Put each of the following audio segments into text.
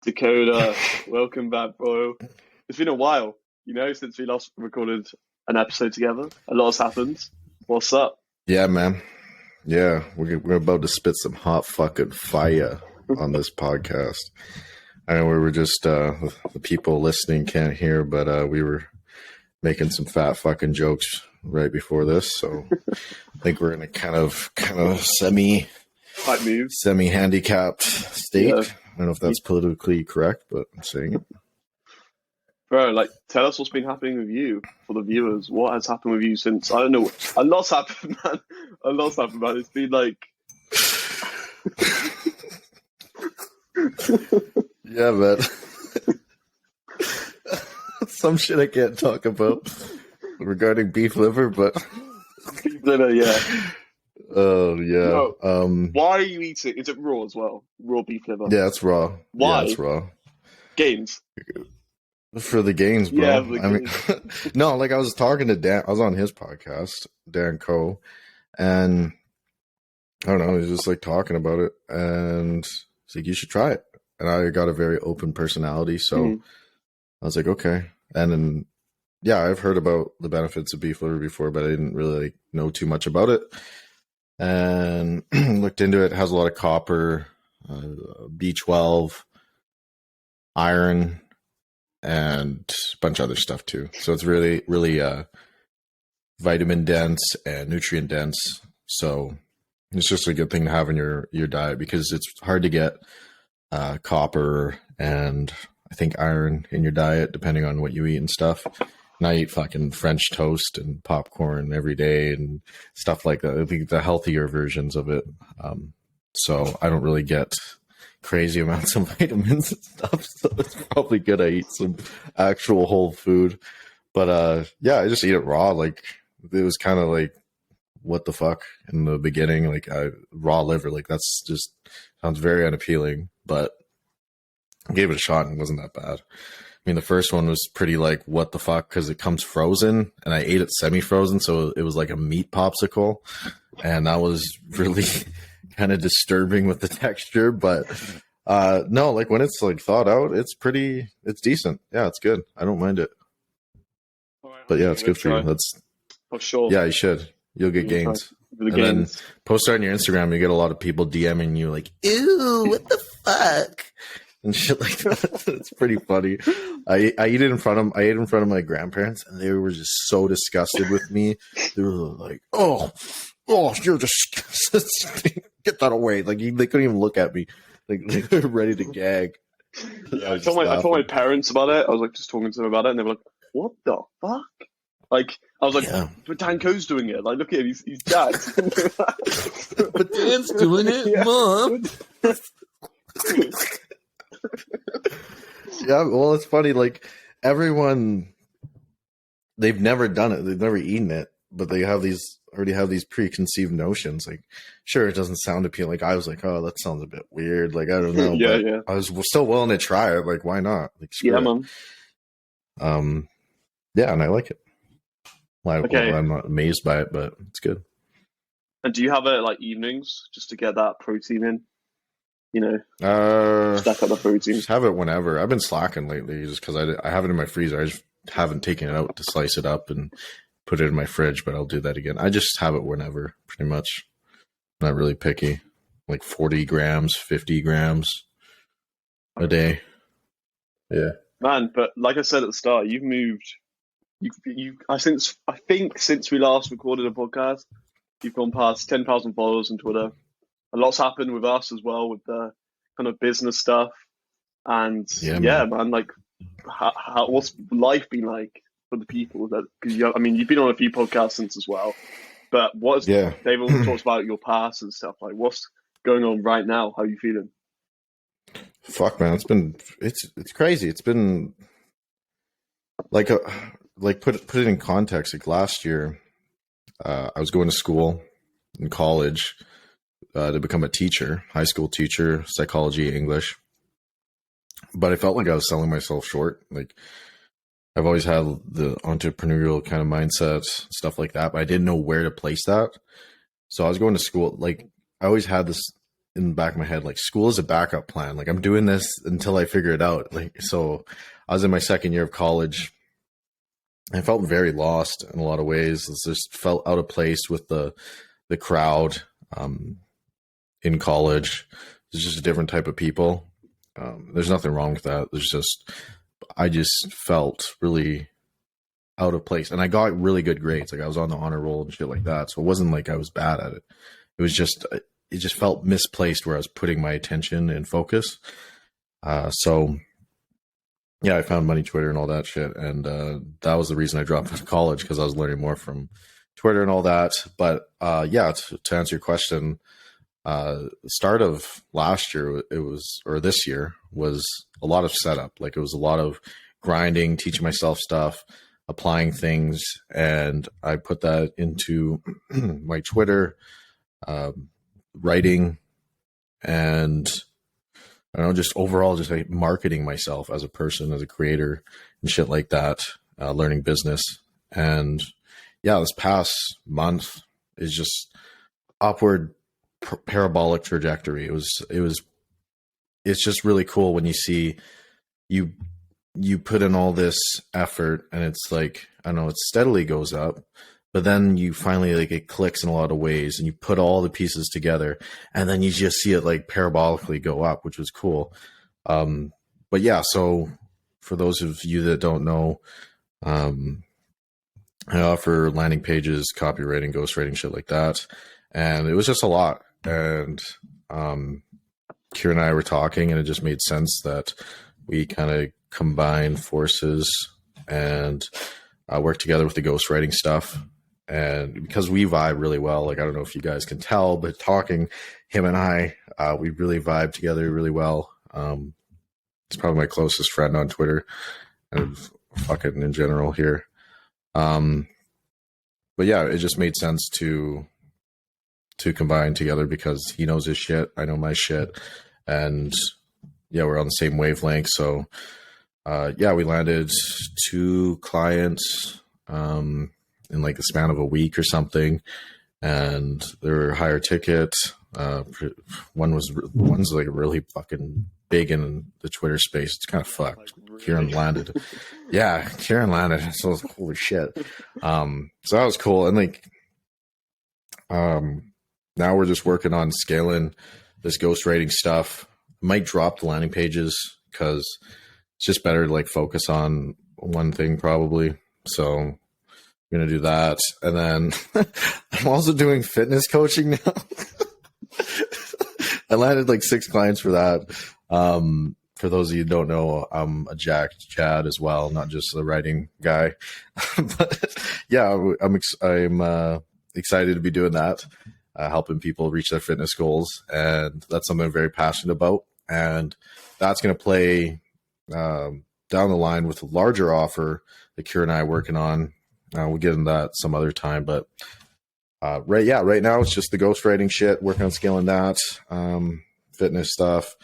Dakota, welcome back, bro. It's been a while, since we last recorded an episode together. A lot has happened. What's up? Yeah, man. Yeah, we're about to spit some hot fucking fire on this podcast. I know we were just the people listening can't hear, but we were making some fat fucking jokes right before this. So I think we're in a kind of Hype move. semi-handicapped state. Yeah. I don't know if that's politically correct, but I'm saying it. Bro, tell us what's been happening with you for the viewers. What has happened with you since, I don't know, a lot's happened, man. A lot's happened, man. It's been Yeah, man. Some shit I can't talk about regarding beef liver, but yeah. Oh yeah. No. Why are you eating? Is it raw as well? Raw beef liver? Yeah, it's raw. Why? Yeah, it's raw. Gains. For the gains, bro. Yeah, no, I was talking to Dan. I was on his podcast, Dan Co. And I don't know, he was just talking about it. And he's like, you should try it. And I got a very open personality. So I was like, okay. And then, yeah, I've heard about the benefits of beef liver before, but I didn't really know too much about it. And looked into it. It has a lot of copper, B12, iron, and a bunch of other stuff too. So it's really, really vitamin dense and nutrient dense. So it's just a good thing to have in your diet because it's hard to get copper and I think iron in your diet depending on what you eat and stuff. And I eat fucking French toast and popcorn every day and stuff like that. I think the healthier versions of it. So I don't really get crazy amounts of vitamins and stuff. So it's probably good I eat some actual whole food. But yeah, I just eat it raw. It was kind of what the fuck in the beginning. Raw liver, that's just sounds very unappealing. But I gave it a shot and it wasn't that bad. I mean, the first one was pretty what the fuck, because it comes frozen, and I ate it semi-frozen, so it was like a meat popsicle, and that was really kind of disturbing with the texture. But no, when it's thawed out, it's decent. Yeah, it's good. I don't mind it. Right, but yeah, it's good for you. That's for sure. Yeah, you should. You'll get gains. Then post it on your Instagram. You get a lot of people DMing you "Ew, what the fuck." And shit like that. It's pretty funny. I ate in front of my grandparents, and they were just so disgusted with me. They were like, "Oh, you're disgusting. Get that away!" They couldn't even look at me. They were ready to gag. Yeah, I told my parents about it. I was just talking to them about it, and they were like, "What the fuck?" I was like, yeah. But Dan Co's doing it. Look at him, he's jacked. But Dan's doing it, Mom. Yeah, well, it's funny. Everyone, they've never done it. They've never eaten it, but they already have these preconceived notions. Sure, it doesn't sound appealing. I was like, oh, that sounds a bit weird. I don't know. Yeah. I was still willing to try it. Why not? Yeah, man. Yeah, and I like it. Okay. Well, I'm not amazed by it, but it's good. And do you have it evenings just to get that protein in? Stack up the protein. Just have it whenever. I've been slacking lately just because I have it in my freezer. I just haven't taken it out to slice it up and put it in my fridge, but I'll do that again. I just have it whenever, pretty much. Not really picky. 40 grams, 50 grams a day. Yeah. Man, but like I said at the start, you've moved. I think since we last recorded a podcast, you've gone past 10,000 followers on Twitter. A lot's happened with us as well with the kind of business stuff, and man, what's life been like for the people that? Because you've been on a few podcasts since as well, but they've all talked about your past and stuff. What's going on right now? How are you feeling? Fuck, man, it's crazy. It's been put it in context. Last year, I was going to school in college. To become a teacher, high school teacher, psychology, English. But I felt like I was selling myself short. I've always had the entrepreneurial kind of mindset, stuff like that, but I didn't know where to place that. So I was going to school. I always had this in the back of my head, like school is a backup plan. Like I'm doing this until I figure it out. Like, so I was in my second year of college. I felt very lost in a lot of ways. It just felt out of place with the crowd in college. It's just a different type of people. There's nothing wrong with that. I just felt really out of place, and I got really good grades. Like I was on the honor roll and shit like that. So it wasn't like I was bad at it. It just felt misplaced where I was putting my attention and focus. So yeah, I found money Twitter and all that shit, and that was the reason I dropped out of college, because I was learning more from Twitter and all that. But yeah, to answer your question, the start of last year, or this year, was a lot of setup. Like it was a lot of grinding, teaching myself stuff, applying things, and I put that into my Twitter, writing, and I don't know, just overall, just like marketing myself as a person, as a creator, and shit like that. Learning business, and yeah, this past month is just upward parabolic trajectory. It's just really cool when you see you put in all this effort, and it's like, I don't know, it steadily goes up, but then you finally, like, it clicks in a lot of ways, and you put all the pieces together, and then you just see it like parabolically go up, which was cool. But yeah, so for those of you that don't know, I offer landing pages, copywriting, ghostwriting, shit like that. And it was just a lot. And Kira and I were talking, and it just made sense that we kind of combine forces and work together with the ghostwriting stuff. And because we vibe really well, like, I don't know if you guys can tell, but talking, him and I, we really vibe together really well. He's probably my closest friend on Twitter, and fucking in general here. But yeah, it just made sense to combine together, because he knows his shit, I know my shit, and yeah, we're on the same wavelength. So yeah, we landed 2 clients in like the span of a week or something, and they were higher ticket. One's like really fucking big in the Twitter space. It's kind of fucked. Like, really? Kieran landed. Yeah, Kieran landed. So I was like, holy shit. So that was cool. And like, now we're just working on scaling this ghostwriting stuff. Might drop the landing pages, because it's just better to like focus on one thing probably. So I'm gonna do that. And then I'm also doing fitness coaching now. I landed like 6 clients for that. For those of you who don't know, I'm a jacked Chad as well, not just the writing guy. But yeah, I'm excited to be doing that, helping people reach their fitness goals, and that's something I'm very passionate about. And that's going to play down the line with a larger offer that Kira and I are working on. We'll get into that some other time, but right now it's just the ghostwriting shit, working on scaling that, fitness stuff,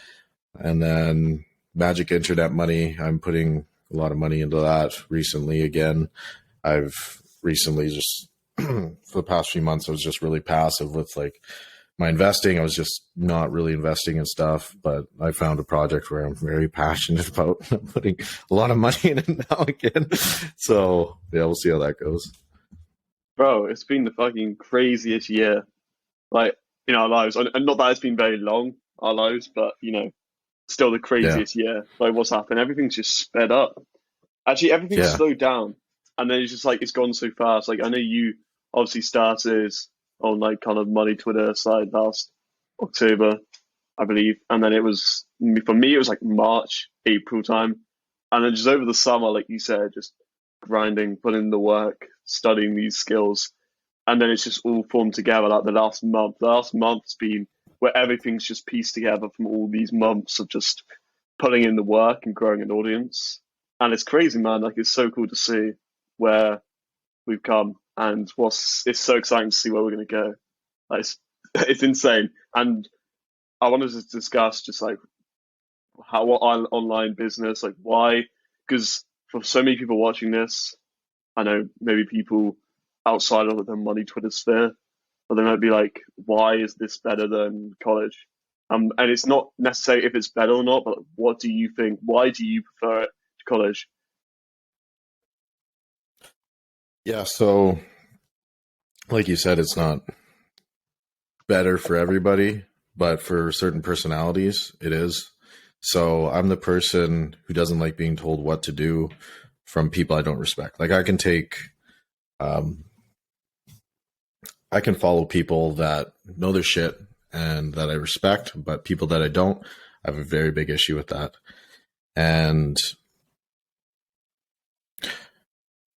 and then magic internet money. I'm putting a lot of money into that recently again. I've recently just for the past few months, I was just really passive with like my investing. I was just not really investing in stuff, but I found a project where I'm very passionate about. I'm putting a lot of money in it now again. So yeah, we'll see how that goes. Bro, it's been the fucking craziest year, like, in our lives. And not that it's been very long, our lives, but, you know, still the craziest year. Like, what's happened? Everything's just sped up. Actually, everything's slowed down. And then it's just like, it's gone so fast. Like, I know you obviously started on like kind of money Twitter side last October, I believe. And then it was, for me, it was like March, April time. And then just over the summer, like you said, just grinding, putting in the work, studying these skills. And then it's just all formed together like the last month. The last month's been where everything's just pieced together from all these months of just putting in the work and growing an audience. And it's crazy, man. Like, it's so cool to see where we've come, and it's so exciting to see where we're going to go. Like, it's insane. And I wanted to discuss just like what online business, like why, because for so many people watching this, I know maybe people outside of the money Twitter sphere, but they might be like, why is this better than college? And it's not necessarily if it's better or not, but what do you think? Why do you prefer it to college? Yeah, so like you said, it's not better for everybody, but for certain personalities, it is. So I'm the person who doesn't like being told what to do from people I don't respect. Like um, I can follow people that know their shit and that I respect, but people that I don't, I have a very big issue with that. And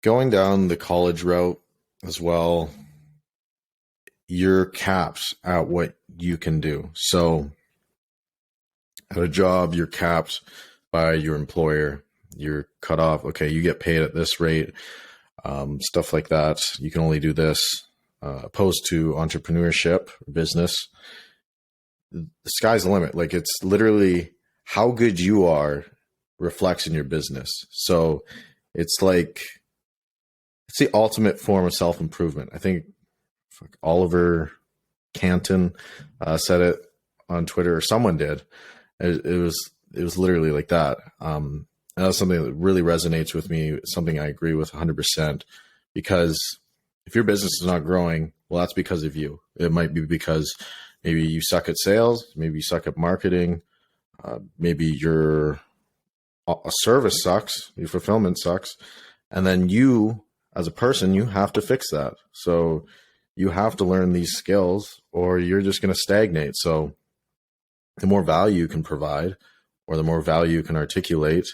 going down the college route as well, you're capped at what you can do. So at a job, you're capped by your employer. You're cut off. Okay, you get paid at this rate, stuff like that. You can only do this. Opposed to entrepreneurship, business, the sky's the limit. Like it's literally how good you are reflects in your business. So it's like it's the ultimate form of self improvement. I think Oliver Canton said it on Twitter, or someone did. It was literally like that. And that's something that really resonates with me. Something I agree with 100%. Because if your business is not growing, well, that's because of you. It might be because maybe you suck at sales, maybe you suck at marketing, maybe your a service sucks, your fulfillment sucks, and then you, as a person, you have to fix that. So you have to learn these skills, or you're just going to stagnate. So the more value you can provide, or the more value you can articulate,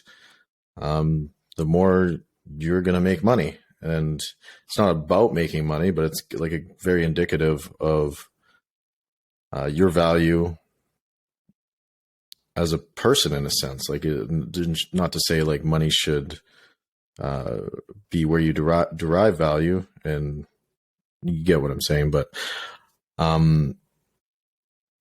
the more you're going to make money. And it's not about making money, but it's like a very indicative of your value as a person, in a sense. Like, not to say like money should be where you derive value, and you get what I'm saying. But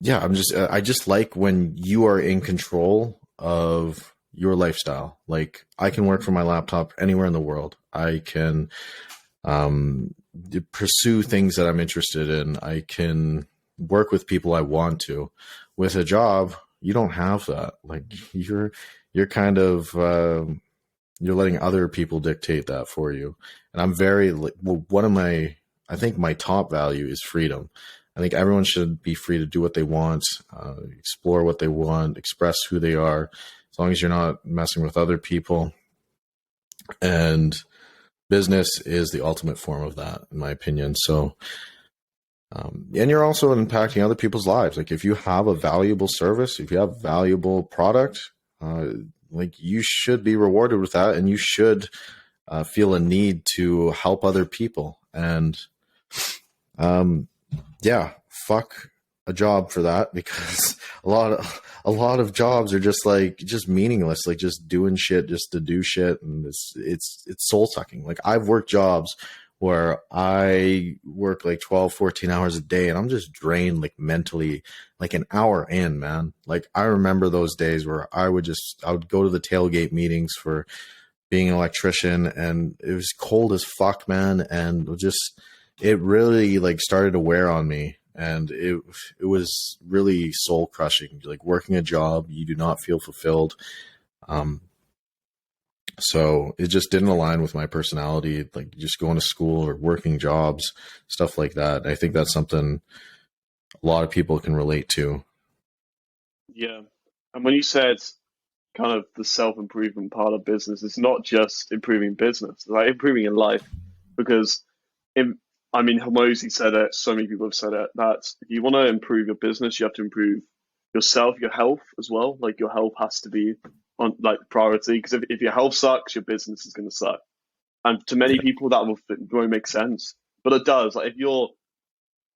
yeah, I just like when you are in control of your lifestyle. Like I can work from my laptop anywhere in the world. I can pursue things that I'm interested in. I can work with people I want to. With a job, you don't have that. Like you're kind of you're letting other people dictate that for you. And I'm very one of my I think my top value is freedom. I think everyone should be free to do what they want, explore what they want, express who they are, as long as you're not messing with other people. And business is the ultimate form of that, in my opinion. So, and you're also impacting other people's lives. Like if you have a valuable service, if you have a valuable product, like you should be rewarded with that, and you should feel a need to help other people. And yeah, fuck a job for that, because a lot of jobs are just meaningless, like just doing shit just to do shit, and it's soul sucking. Like I've worked jobs where I work like 12, 14 hours a day, and I'm just drained like mentally, like an hour in, man. Like I remember those days where I would go to the tailgate meetings for being an electrician, and it was cold as fuck, man, and it really like started to wear on me, and it was really soul crushing. Like working a job, you do not feel fulfilled. So it just didn't align with my personality, like just going to school or working jobs, stuff like that. I think that's something a lot of people can relate to. Yeah. And when you said kind of the self-improvement part of business, it's not just improving business, it's like improving in life. Because in, I mean, Hormozy said it, so many people have said it, that if you want to improve your business, you have to improve yourself, your health as well. Like your health has to be on like priority, because if your health sucks, your business is going to suck. And to many Yeah. people, that won't make sense, but it does. Like if you're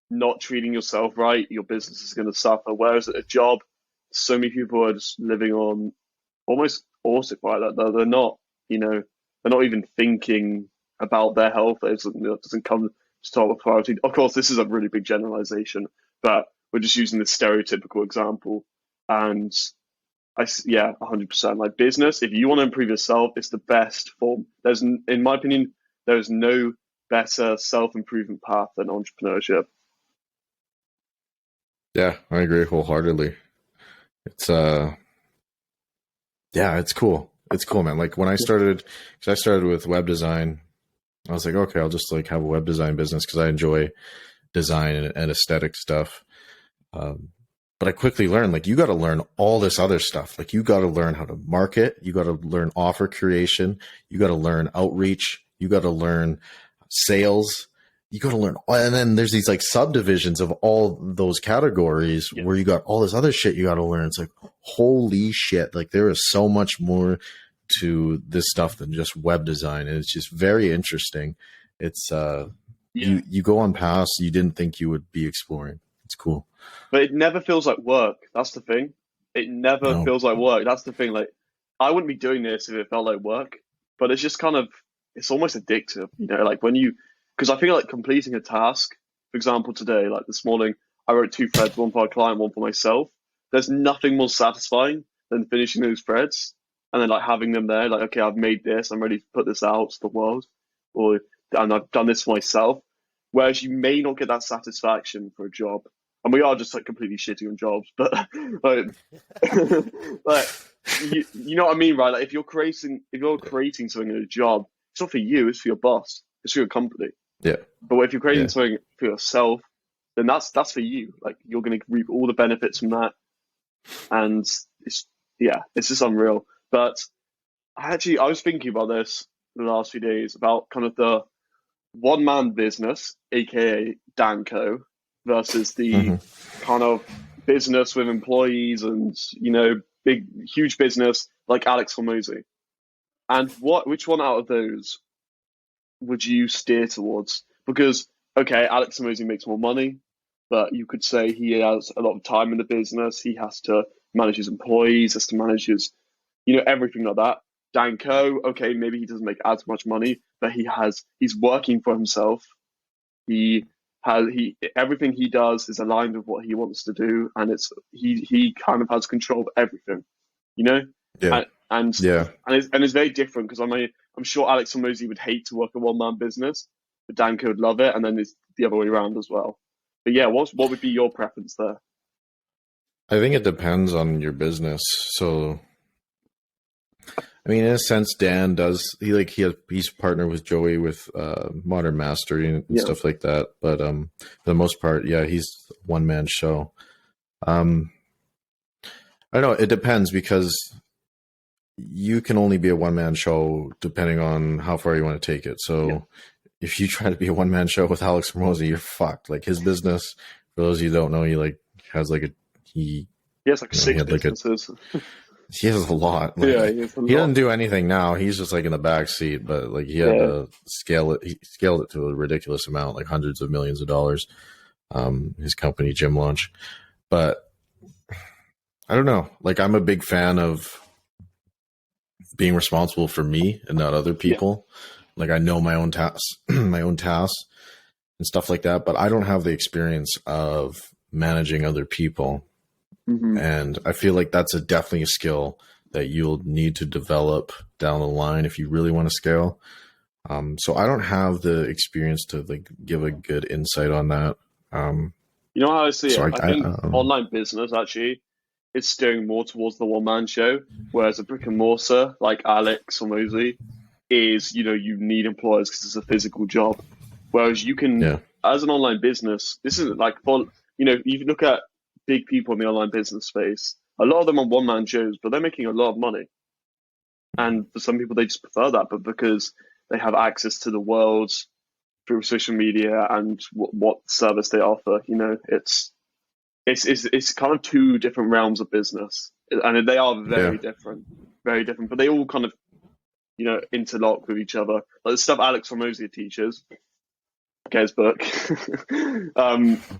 not treating yourself right, your business is going to suffer. Whereas at a job, so many people are just living on almost autopilot. They're not, they're not even thinking about their health. It doesn't come to top of priority. Of course, this is a really big generalization, but we're just using this stereotypical example. And yeah, 100%. Like business, if you want to improve yourself, it's the best form. In my opinion, there is no better self-improvement path than entrepreneurship. Yeah, I agree wholeheartedly. It's yeah, it's cool. It's cool, man. Like when I started, because I started with web design, I was like, okay, I'll just like have a web design business because I enjoy design and aesthetic stuff. Um, but I quickly learned like you got to learn all this other stuff. Like you got to learn how to market, you got to learn offer creation, you got to learn outreach, you got to learn sales, you got to learn, and then there's these like subdivisions of all those categories where you got all this other shit you got to learn. It's like, holy shit. Like there is so much more to this stuff than just web design. And it's just very interesting. It's, you go on paths you didn't think you would be exploring. It's cool. But it never feels like work. That's the thing. It never No. feels like work. That's the thing. Like, I wouldn't be doing this if it felt like work. But it's just kind of, it's almost addictive, you know, like when you, because I feel like completing a task, for example, today, like this morning, I wrote 2 threads, one for a client, one for myself. There's nothing more satisfying than finishing those threads and then like having them there, like, okay, I've made this, I'm ready to put this out to the world, and I've done this for myself. Whereas you may not get that satisfaction for a job. And we are just like completely shitting on jobs, but like, like you know what I mean, right? Like if you're creating something in a job, it's not for you, it's for your boss, it's for your company. Yeah. But if you're creating Yeah. something for yourself, then that's for you. Like you're going to reap all the benefits from that, and it's just unreal. But I was thinking about this the last few days about kind of the one man business, aka Danco, versus the kind of business with employees and big huge business like Alex Hormozy. And which one out of those would you steer towards? Because okay, Alex Hormozy makes more money, but you could say he has a lot of time in the business. He has to manage his employees, has to manage his, everything like that. Danco, okay, maybe he doesn't make as much money, but he's working for himself. Everything he does is aligned with what he wants to do, and he kind of has control of everything, you know. Yeah. And Yeah. it's very different because I'm sure Alex Hormozy would hate to work a one man business, but Danco would love it, and then it's the other way around as well. But yeah, what would be your preference there? I think it depends on your business. So, I mean, in a sense, Dan he's partnered with Joey with Modern Mastering and stuff like that. But for the most part, yeah, he's one man show. I don't know. It depends because you can only be a one man show depending on how far you want to take it. So if you try to be a one man show with Alex Hormozy, you're fucked. Like his business, for those of you who don't know, he has like 6 businesses. He has a lot. Like, he doesn't do anything now. He's just like in the back seat, but like he had to scale it. He scaled it to a ridiculous amount, like hundreds of millions of dollars. His company, Gym Launch. But I don't know. Like I'm a big fan of being responsible for me and not other people. Yeah. Like I know my own tasks, and stuff like that. But I don't have the experience of managing other people. And I feel like that's definitely a skill that you'll need to develop down the line if you really want to scale. So I don't have the experience to like give a good insight on that. You know how I see it? I think online business actually is steering more towards the one man show, whereas a brick and mortar like Alex Hormozy is, you need employers because it's a physical job. Whereas you can, as an online business, this isn't like you look at big people in the online business space, a lot of them are one man shows, but they're making a lot of money. And for some people, they just prefer that, but because they have access to the world through social media and what service they offer, it's kind of 2 different realms of business, and they are very different, but they all kind of, interlock with each other. Like the stuff Alex Hormozy teaches, Kez book,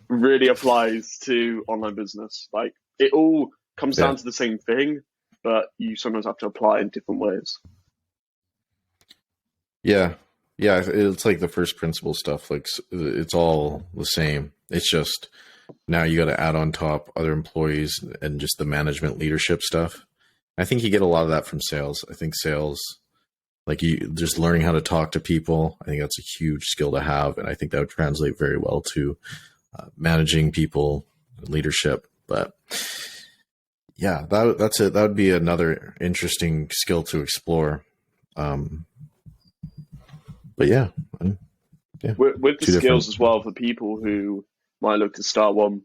really applies to online business. Like it all comes down to the same thing, but you sometimes have to apply it in different ways. Yeah. It's like the first principle stuff. Like it's all the same. It's just now you got to add on top other employees and just the management leadership stuff. I think you get a lot of that from sales. I think sales, like you just learning how to talk to people, I think that's a huge skill to have. And I think that would translate very well to managing people and leadership. But yeah, that's it. That would be another interesting skill to explore. Um, but yeah, yeah, With the two different. skills as well for people who might look to start one,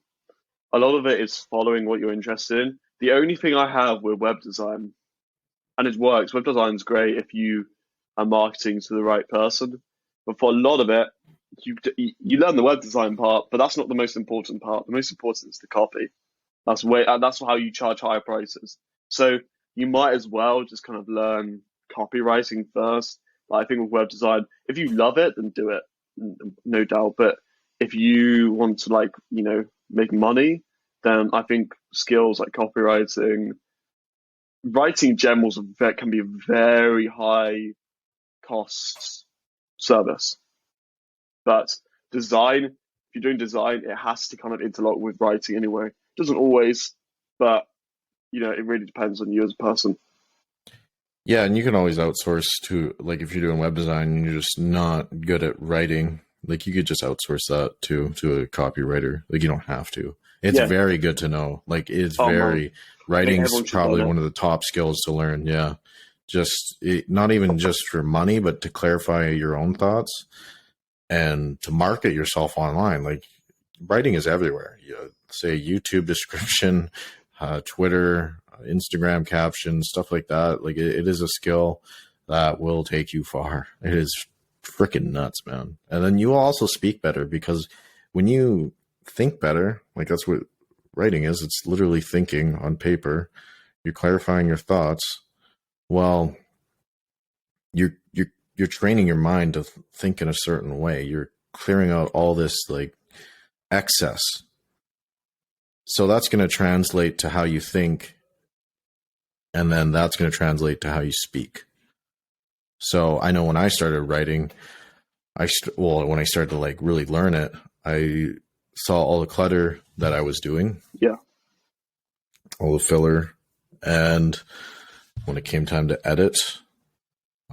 a lot of it is following what you're interested in. The only thing I have with web design, and it works, web design is great if you are marketing to the right person. But for a lot of it, you learn the web design part, but that's not the most important part. The most important is the copy. That's how you charge higher prices. So you might as well just kind of learn copywriting first. Like I think with web design, if you love it, then do it, no doubt. But if you want to make money, then I think skills like copywriting, writing generals can be a very high cost service. But design, if you're doing design, it has to kind of interlock with writing anyway. It doesn't always, but it really depends on you as a person. Yeah, and you can always outsource to, like, if you're doing web design and you're just not good at writing, like, you could just outsource that to a copywriter. Like, you don't have to. It's very good to know. Like, it's writing's probably one of the top skills to learn. Yeah. Not even just for money, but to clarify your own thoughts and to market yourself online. Like, writing is everywhere. Say YouTube description, Twitter, Instagram captions, stuff like that. Like it is a skill that will take you far. It is freaking nuts, man. And then you will also speak better because when you think better, like that's what writing is. It's literally thinking on paper. You're clarifying your thoughts. Well, you're training your mind to think in a certain way. You're clearing out all this like excess. So that's going to translate to how you think, and then that's going to translate to how you speak. So I know when I started writing, when I started to like really learn it, I saw all the clutter that I was doing. Yeah. All the filler. And when it came time to edit,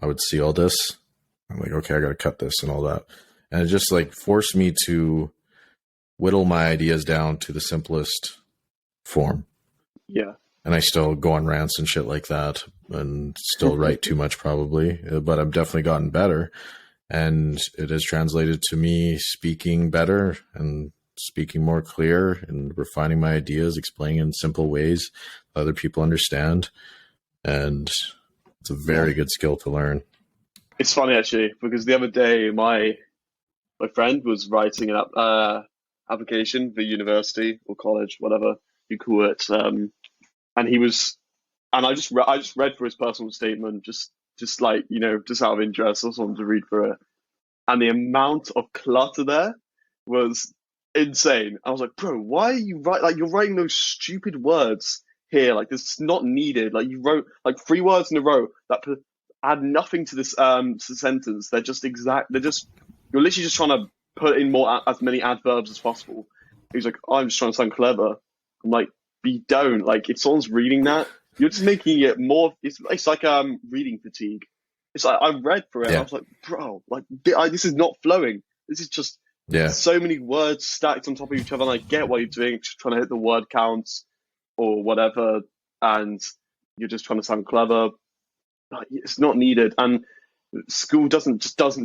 I would see all this. I'm like, okay, I got to cut this and all that. And it just like forced me to whittle my ideas down to the simplest form. Yeah. And I still go on rants and shit like that and still write too much probably, but I've definitely gotten better. And it has translated to me speaking better and speaking more clear and refining my ideas, explaining in simple ways that other people understand. And it's a very good skill to learn. It's funny actually, because the other day my friend was writing an application for university or college, whatever you call it. And I just read through his personal statement, just like, just out of interest. I just wanted to read through it. And the amount of clutter there was insane. I was like, bro, why are you you're writing those stupid words here? Like, this is not needed. Like, you wrote like 3 words in a row that add nothing to this sentence. They're just you're literally just trying to put in as many adverbs as possible. He's like, I'm just trying to sound clever. I'm like, but you don't. Like, if someone's reading that, you're just making it more. It's like reading fatigue. It's like I read through it. And I was like, bro, like this is not flowing. This is just so many words stacked on top of each other. And I get what you're doing, just trying to hit the word counts or whatever, and you're just trying to sound clever. But it's not needed, and school doesn't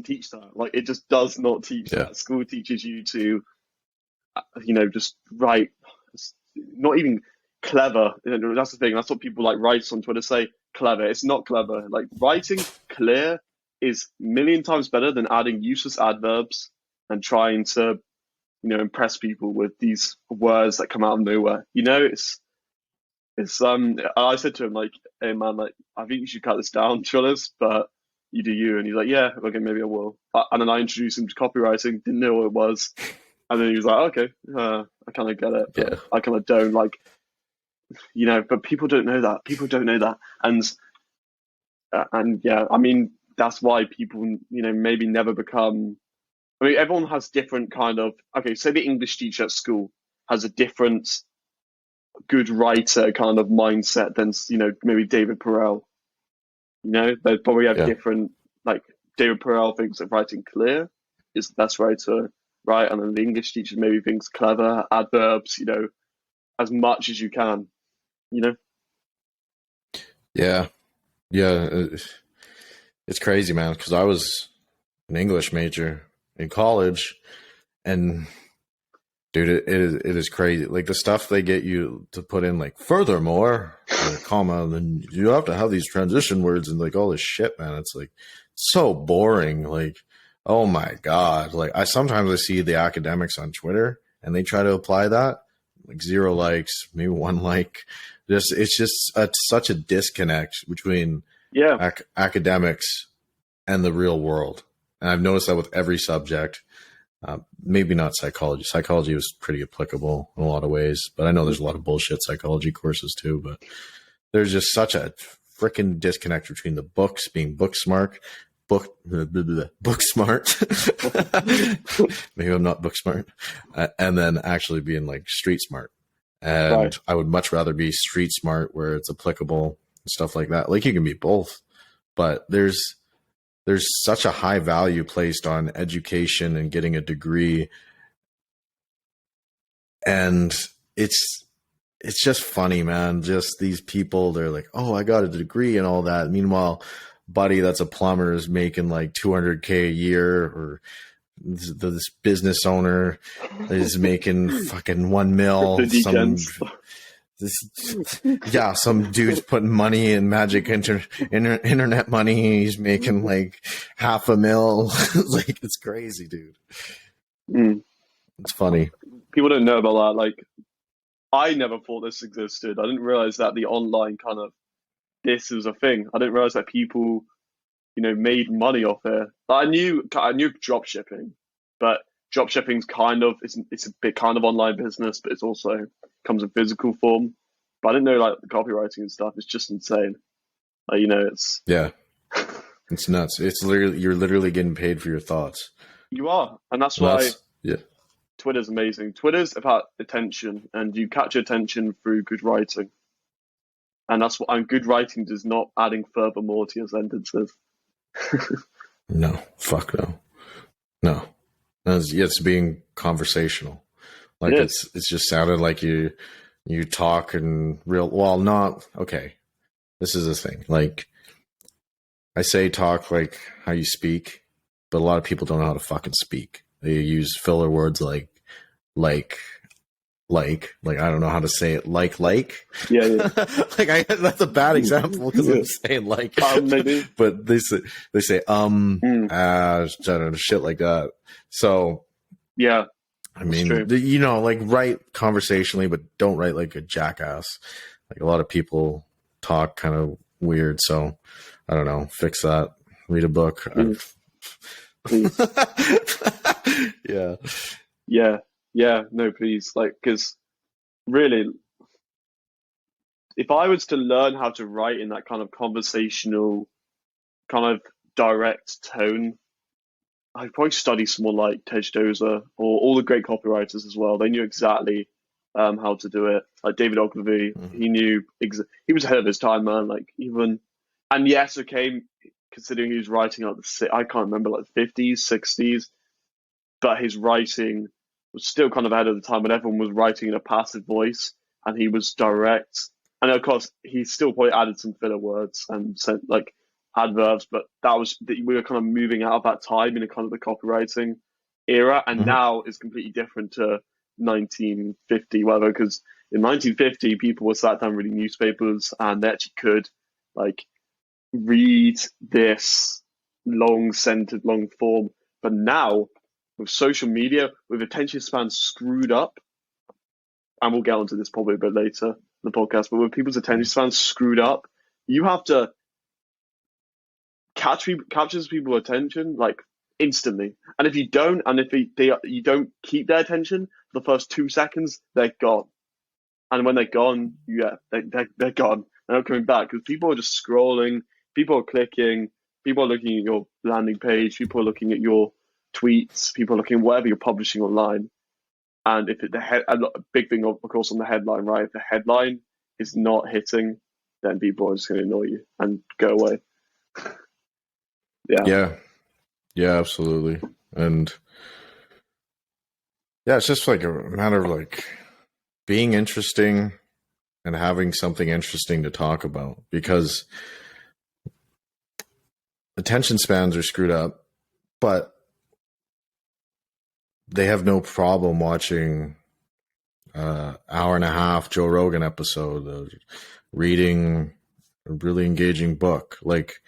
teach that. Like, it just does not teach that. School teaches you to, just write. Not even clever. That's the thing. That's what people like write on Twitter say. Clever. It's not clever. Like, writing clear is a million times better than adding useless adverbs and trying to, impress people with these words that come out of nowhere. I said to him, like, hey man, like, I think you should cut this down, to be honest, but you do you. And he's like, yeah, okay, maybe I will. And then I introduced him to copywriting, didn't know what it was. And then he was like, okay, I kind of get it. But I kind of don't, like, but people don't know that. People don't know that. And yeah, I mean, that's why people, maybe never become, I mean, everyone has different kind of, okay, say the English teacher at school has a different good writer kind of mindset than, maybe David Perel. They probably have different, like, David Perel thinks that writing clear is the best way to write, and then the English teacher maybe thinks clever, adverbs, as much as you can, Yeah. Yeah. It's crazy, man, because I was an English major in college, and dude, it is crazy. Like the stuff they get you to put in, like furthermore, and a comma, then you have to have these transition words and like all this shit, man. It's like so boring. Like, oh my god. Like I sometimes I see the academics on Twitter and they try to apply that, like 0 likes, maybe 1 like. Just it's just such a disconnect between Yeah, academics and the real world. And I've noticed that with every subject. Maybe not psychology. Psychology was pretty applicable in a lot of ways, but I know there's a lot of bullshit psychology courses too. But there's just such a freaking disconnect between the books being book smart, book smart. Maybe I'm not book smart, and then actually being like street smart. And right. I would much rather be street smart where it's applicable and stuff like that. Like you can be both, but there's such a high value placed on education and getting a degree, and it's just funny, man. Just these people, they're like, oh, I got a degree and all that. Meanwhile, buddy that's a plumber is making like 200K a year, or this business owner is making fucking 1 mil. Some dude's putting money in magic internet money. He's making like $500,000. Like it's crazy, dude. Mm. It's funny. People don't know about that. Like, I never thought this existed. I didn't realize that the online kind of this was a thing. I didn't realize that people, made money off it. I knew drop shipping, but drop shipping's kind of it's a big kind of online business, but it's also comes in physical form. But I didn't know like the copywriting and stuff. It's just insane. Like, it's it's nuts. It's literally you're literally getting paid for your thoughts. You are, and that's why Twitter's amazing. Twitter's about attention, and you catch attention through good writing. And that's what good writing does not adding furthermore to your sentences. No, fuck no. No. It's being conversational. Like it's just sounded like you talk and not okay. This is the thing. Like I say talk like how you speak, but a lot of people don't know how to fucking speak. They use filler words like I don't know how to say it. Yeah. That's a bad example because I'm saying maybe. but they say shit like that. So yeah, I mean, like write conversationally, but don't write like a jackass. Like a lot of people talk kind of weird. So I don't know. Fix that. Read a book. Yeah. No, please. Like, because really, if I was to learn how to write in that kind of conversational, kind of direct tone, I'd probably study someone like Tej Dozer or all the great copywriters as well. They knew exactly how to do it. Like David Ogilvy, he knew he was ahead of his time, man. Like and yes, okay, considering he was writing like I can't remember, like 50s, 60s, but his writing was still kind of ahead of the time when everyone was writing in a passive voice, and he was direct. And of course, he still probably added some filler words and sent like adverbs, but we were kind of moving out of that time in a kind of the copywriting era, and now is completely different to 1950, whatever. Because in 1950, people were sat down reading newspapers, and they actually could like read this long form. But now, with social media, with attention span screwed up, and we'll get onto this probably a bit later in the podcast, but with people's attention span screwed up, you have to captures people's attention like instantly. And if you don't, and if you don't keep their attention for the first 2 seconds, they're gone. And when they're gone, they're gone. They're not coming back because people are just scrolling, people are clicking, people are looking at your landing page, people are looking at your tweets, people are looking at whatever you're publishing online. And if a big thing, of course, on the headline, right? If the headline is not hitting, then people are just going to ignore you and go away. Yeah, absolutely. And yeah, it's just like a matter of like being interesting and having something interesting to talk about, because attention spans are screwed up, but they have no problem watching hour and a half Joe Rogan episode, reading a really engaging book. Like,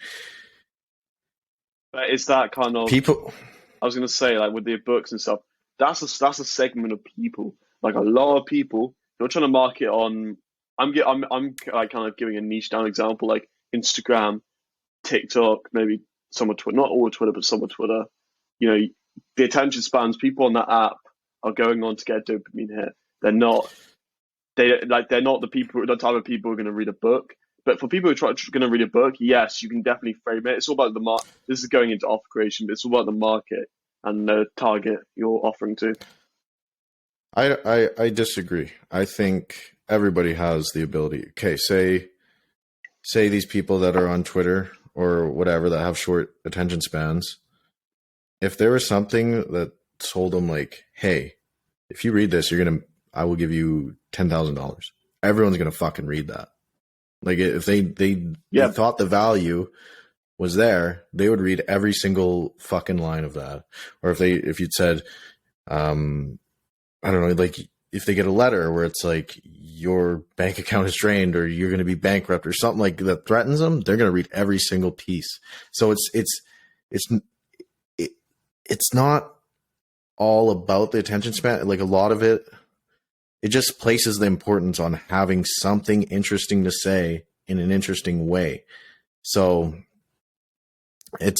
but it's that kind of people. I was gonna say, like with the books and stuff, that's a segment of people. Like a lot of people, you're trying to market on. I'm like kind of giving a niche down example, like Instagram, TikTok, maybe some of Twitter, not all of Twitter, but some of Twitter. You know, the attention spans, people on that app are going on to get a dopamine hit. They're not the type of people who are going to read a book. But for people who are going to read a book, yes, you can definitely frame it. It's all about the market. This is going into offer creation, but it's all about the market and the target you're offering to. I disagree. I think everybody has the ability. Okay, say these people that are on Twitter or whatever that have short attention spans. If there was something that told them like, hey, if you read this, I will give you $10,000. Everyone's gonna fucking read that. Like if they thought the value was there, they would read every single fucking line of that. Or if you'd said, I don't know, like if they get a letter where it's like your bank account is drained or you're going to be bankrupt or something like that threatens them, they're going to read every single piece. So it's not all about the attention span. Like a lot of it just places the importance on having something interesting to say in an interesting way. So I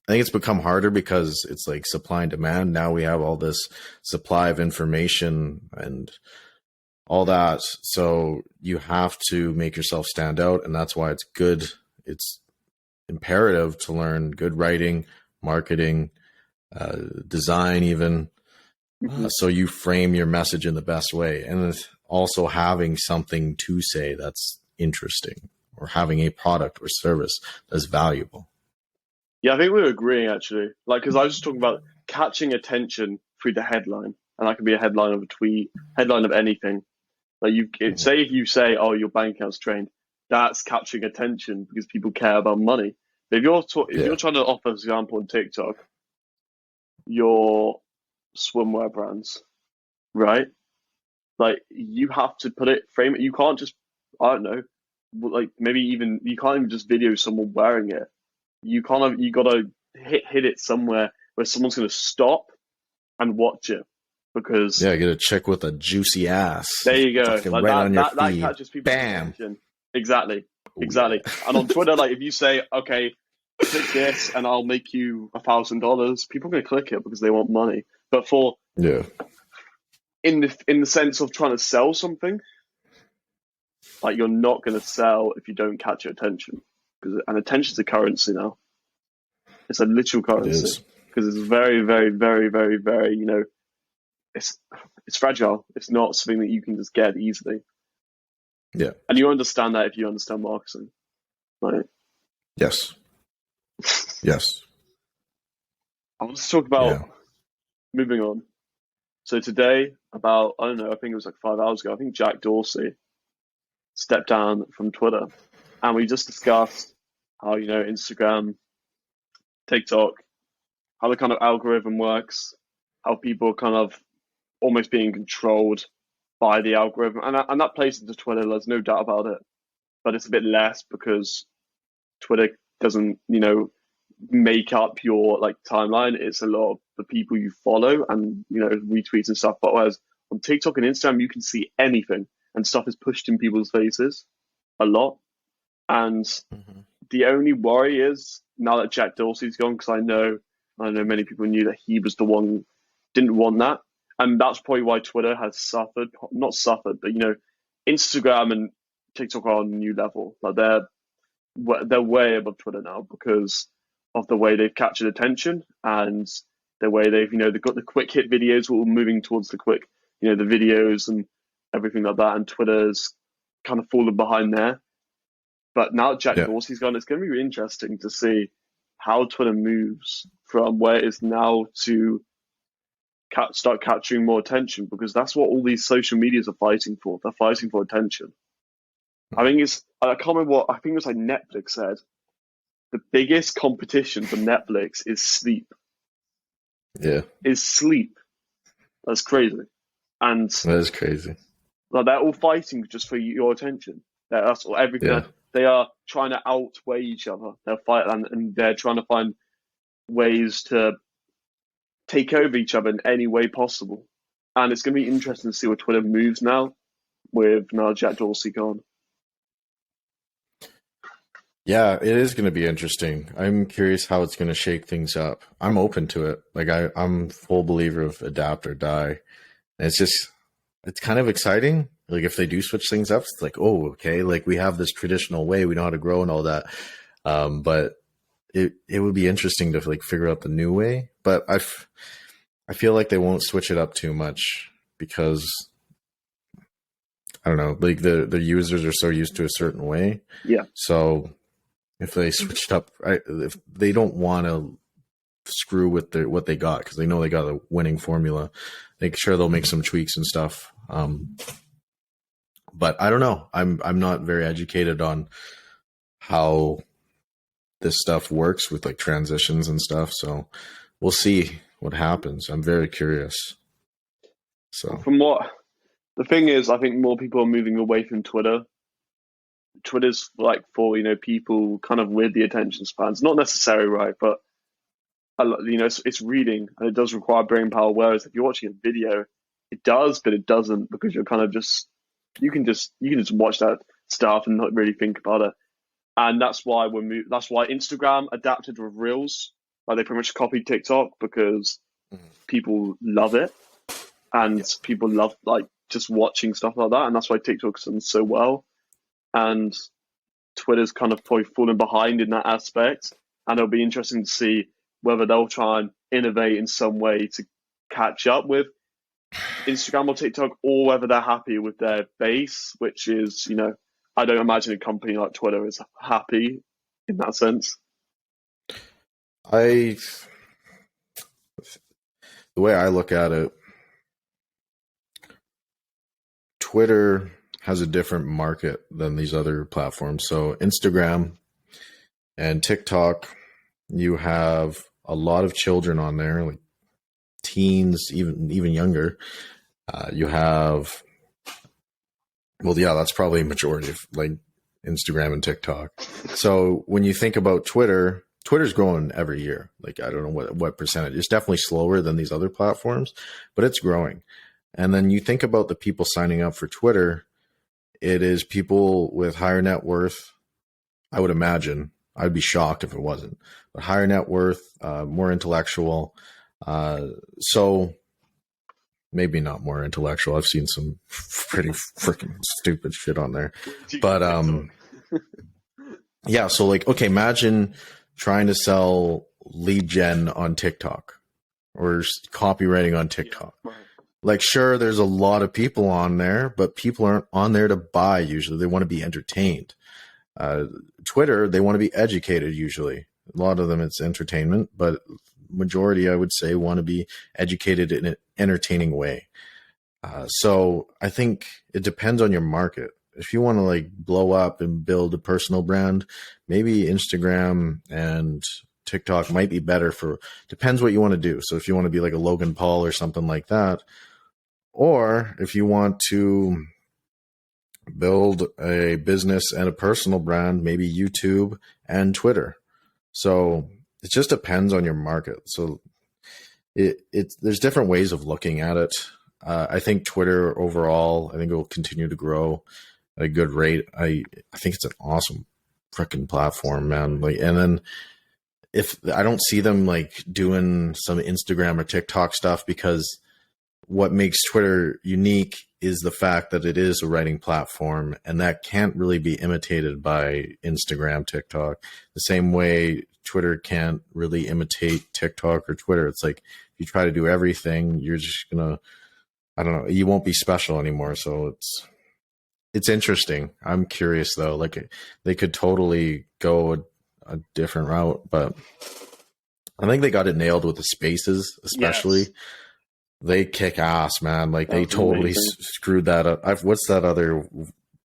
think it's become harder because it's like supply and demand. Now we have all this supply of information and all that. So you have to make yourself stand out. And that's why it's good. It's imperative to learn good writing, marketing, design even. So you frame your message in the best way, and also having something to say that's interesting, or having a product or service that's valuable. Yeah, I think we were agreeing actually. Like, because I was just talking about catching attention through the headline, and that could be a headline of a tweet, headline of anything. Like say if you say, "Oh, your bank account's drained," that's catching attention because people care about money. But if you're trying to offer, for example, on TikTok, your swimwear brands, right? Like you have to frame it. You can't just, I don't know, like maybe even you can't even just video someone wearing it. You gotta hit it somewhere where someone's gonna stop and watch it because get a chick with a juicy ass. There you go. Like that catches people's attention. Exactly. And on Twitter, like if you say, okay, click this and I'll make you $1,000, people are gonna click it because they want money. But in the sense of trying to sell something, like you're not going to sell if you don't catch your attention, and attention's a currency now. It's a literal currency because it's very, very, very, very, very. It's fragile. It's not something that you can just get easily. Yeah, and you understand that if you understand marketing, right? Yes. I want to talk about moving on. So today, I think it was like 5 hours ago, I think Jack Dorsey stepped down from Twitter. And we just discussed how, Instagram, TikTok, how the kind of algorithm works, how people are kind of almost being controlled by the algorithm. And that plays into Twitter, there's no doubt about it. But it's a bit less because Twitter doesn't, make up your like timeline. It's a lot of the people you follow and retweets and stuff. But whereas on TikTok and Instagram you can see anything and stuff is pushed in people's faces a lot. And the only worry is now that Jack Dorsey's gone, because I know many people knew that he was the one didn't want that, and that's probably why Twitter has not suffered, but Instagram and TikTok are on a new level. Like they're way above Twitter now because of the way they've captured attention and the way they've, they've got the quick hit videos, all moving towards the quick, the videos and everything like that. And Twitter's kind of fallen behind there. But now Jack Dorsey's gone, it's going to be really interesting to see how Twitter moves from where it is now to start capturing more attention, because that's what all these social medias are fighting for. They're fighting for attention. I can't remember what, I think it was like Netflix said, the biggest competition for Netflix is sleep. Yeah. Is sleep. That's crazy. And That is crazy. like, they're all fighting just for your attention. That's all, everything. Yeah. They are trying to outweigh each other. They're fighting, and they're trying to find ways to take over each other in any way possible. And it's going to be interesting to see where Twitter moves now with Jack Dorsey gone. Yeah, it is going to be interesting. I'm curious how it's going to shake things up. I'm open to it. Like I'm full believer of adapt or die. And it's kind of exciting. Like if they do switch things up, it's like, oh, okay, like we have this traditional way, we know how to grow and all that. But it would be interesting to like figure out the new way. But I feel like they won't switch it up too much because I don't know, like the users are so used to a certain way. Yeah. So if they switched up, if they don't want to screw with what they got because they know they got a winning formula, make sure they'll make some tweaks and stuff. But I don't know. I'm not very educated on how this stuff works with like transitions and stuff. So we'll see what happens. I'm very curious. So The thing is, I think more people are moving away from Twitter. Twitter's like for, people kind of with the attention spans. Not necessarily right, but it's reading and it does require brain power. Whereas if you're watching a video, it does, but it doesn't, because you're kind of you can just watch that stuff and not really think about it. And that's why that's why Instagram adapted with Reels. Like they pretty much copied TikTok because people love it, and people love like just watching stuff like that, and that's why TikTok's done so well. And Twitter's kind of probably fallen behind in that aspect, and it'll be interesting to see whether they'll try and innovate in some way to catch up with Instagram or TikTok, or whether they're happy with their base, which is, I don't imagine a company like Twitter is happy in that sense. The way I look at it, Twitter has a different market than these other platforms. So Instagram and TikTok, you have a lot of children on there, like teens, even younger. You have, that's probably a majority of like Instagram and TikTok. So when you think about Twitter's growing every year. Like I don't know what percentage. It's definitely slower than these other platforms, but it's growing. And then you think about the people signing up for Twitter. It is people with higher net worth. I would imagine. I'd be shocked if it wasn't. But higher net worth, more intellectual. So maybe not more intellectual. I've seen some pretty freaking stupid shit on there. But yeah, so like, okay, imagine trying to sell lead gen on TikTok or copywriting on TikTok. Yeah, right. Like, sure, there's a lot of people on there, but people aren't on there to buy usually. They want to be entertained. Twitter, they want to be educated usually. A lot of them, it's entertainment, but majority, I would say, want to be educated in an entertaining way. So I think it depends on your market. If you want to like blow up and build a personal brand, maybe Instagram and TikTok might be better depends what you want to do. So if you want to be like a Logan Paul or something like that, or if you want to build a business and a personal brand, maybe YouTube and Twitter. So it just depends on your market. So there's different ways of looking at it. I think Twitter overall, I think it will continue to grow at a good rate. I think it's an awesome freaking platform, man. Like, and then if I don't see them like doing some Instagram or TikTok stuff, because what makes Twitter unique is the fact that it is a writing platform, and that can't really be imitated by Instagram, TikTok. The same way Twitter can't really imitate TikTok or Twitter. It's like if you try to do everything, you're just gonna, I don't know, you won't be special anymore. So it's interesting. I'm curious though. Like they could totally go a different route, but I think they got it nailed with the spaces, especially. Yes. they kick ass, man. Like they That's totally amazing. screwed that up. What's that other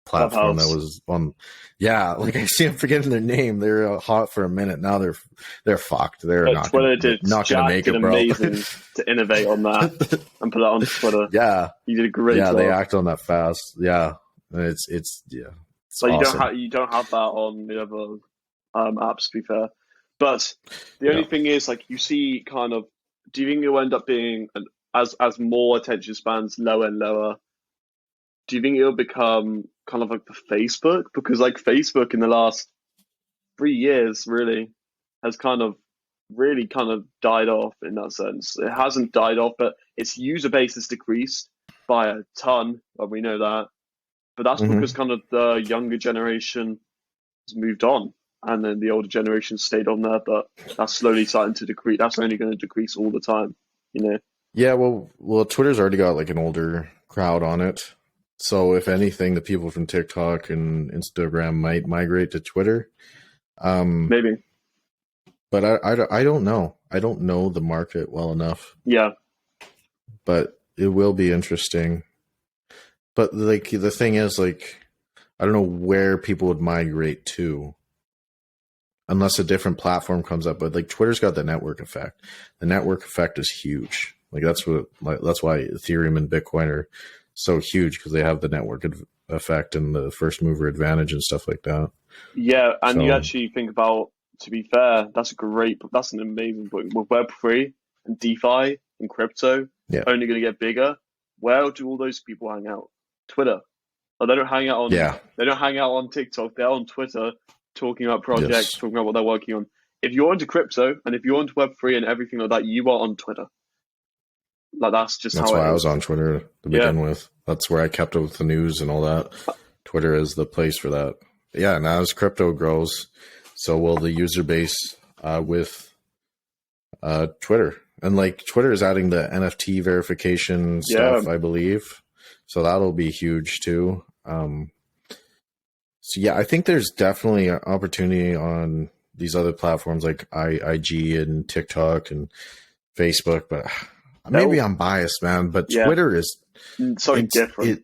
platform Clubhouse. that was on? Yeah, like I see, I'm forgetting their name. They're hot for a minute. Now they're fucked. They're But not Twitter gonna, did. not gonna Jack make did it, bro. amazing to innovate on that and put it on Twitter. Yeah, He did a great job. they act on that fast. Yeah, it's Like awesome. you don't have that on the other apps, to be fair. But the only Yeah. thing is, like, you see, kind of, do you think it will end up being as more attention spans lower and lower? Do you think it'll become kind of like the Facebook? Because like Facebook in the last 3 years really has kind of really kind of died off in that sense. It hasn't died off, but its user base has decreased by a ton, and we know that. But that's because Hmm. kind of the younger generation has moved on, and then the older generation stayed on there. But that's slowly starting to decrease. That's only going to decrease all the time, you know. Yeah, well, Twitter's already got like an older crowd on it. So if anything, the people from TikTok and Instagram might migrate to Twitter. Maybe, But I don't know. I don't know the market well enough. yeah, But it will be interesting. But like the thing is, like, I don't know where people would migrate to unless a different platform comes up. But like Twitter's got the network effect. The network effect is huge. Like that's why Ethereum and Bitcoin are so huge, because they have the network effect and the first mover advantage and stuff like that. yeah. And you So actually think about, to be fair, that's an amazing point. With Web3 and DeFi and crypto yeah, only going to get bigger, where do all those people hang out? Twitter. Oh, yeah, they don't hang out on TikTok. They're on Twitter talking about projects, yes. talking about what they're working on. If you're into crypto and if you're into Web3 and everything like that, you are on Twitter. Like that's just That's how it why I was is. on Twitter to Yeah. begin with. That's where I kept up with the news and all that. Twitter is the place for that. Yeah, now as crypto grows, so will the user base with Twitter. And like Twitter is adding the NFT verification Yeah. stuff, I believe. So that'll be huge too. So yeah, I think there's definitely an opportunity on these other platforms like IG and TikTok and Facebook, but maybe I'm biased, man. But Yeah. Twitter is Something different.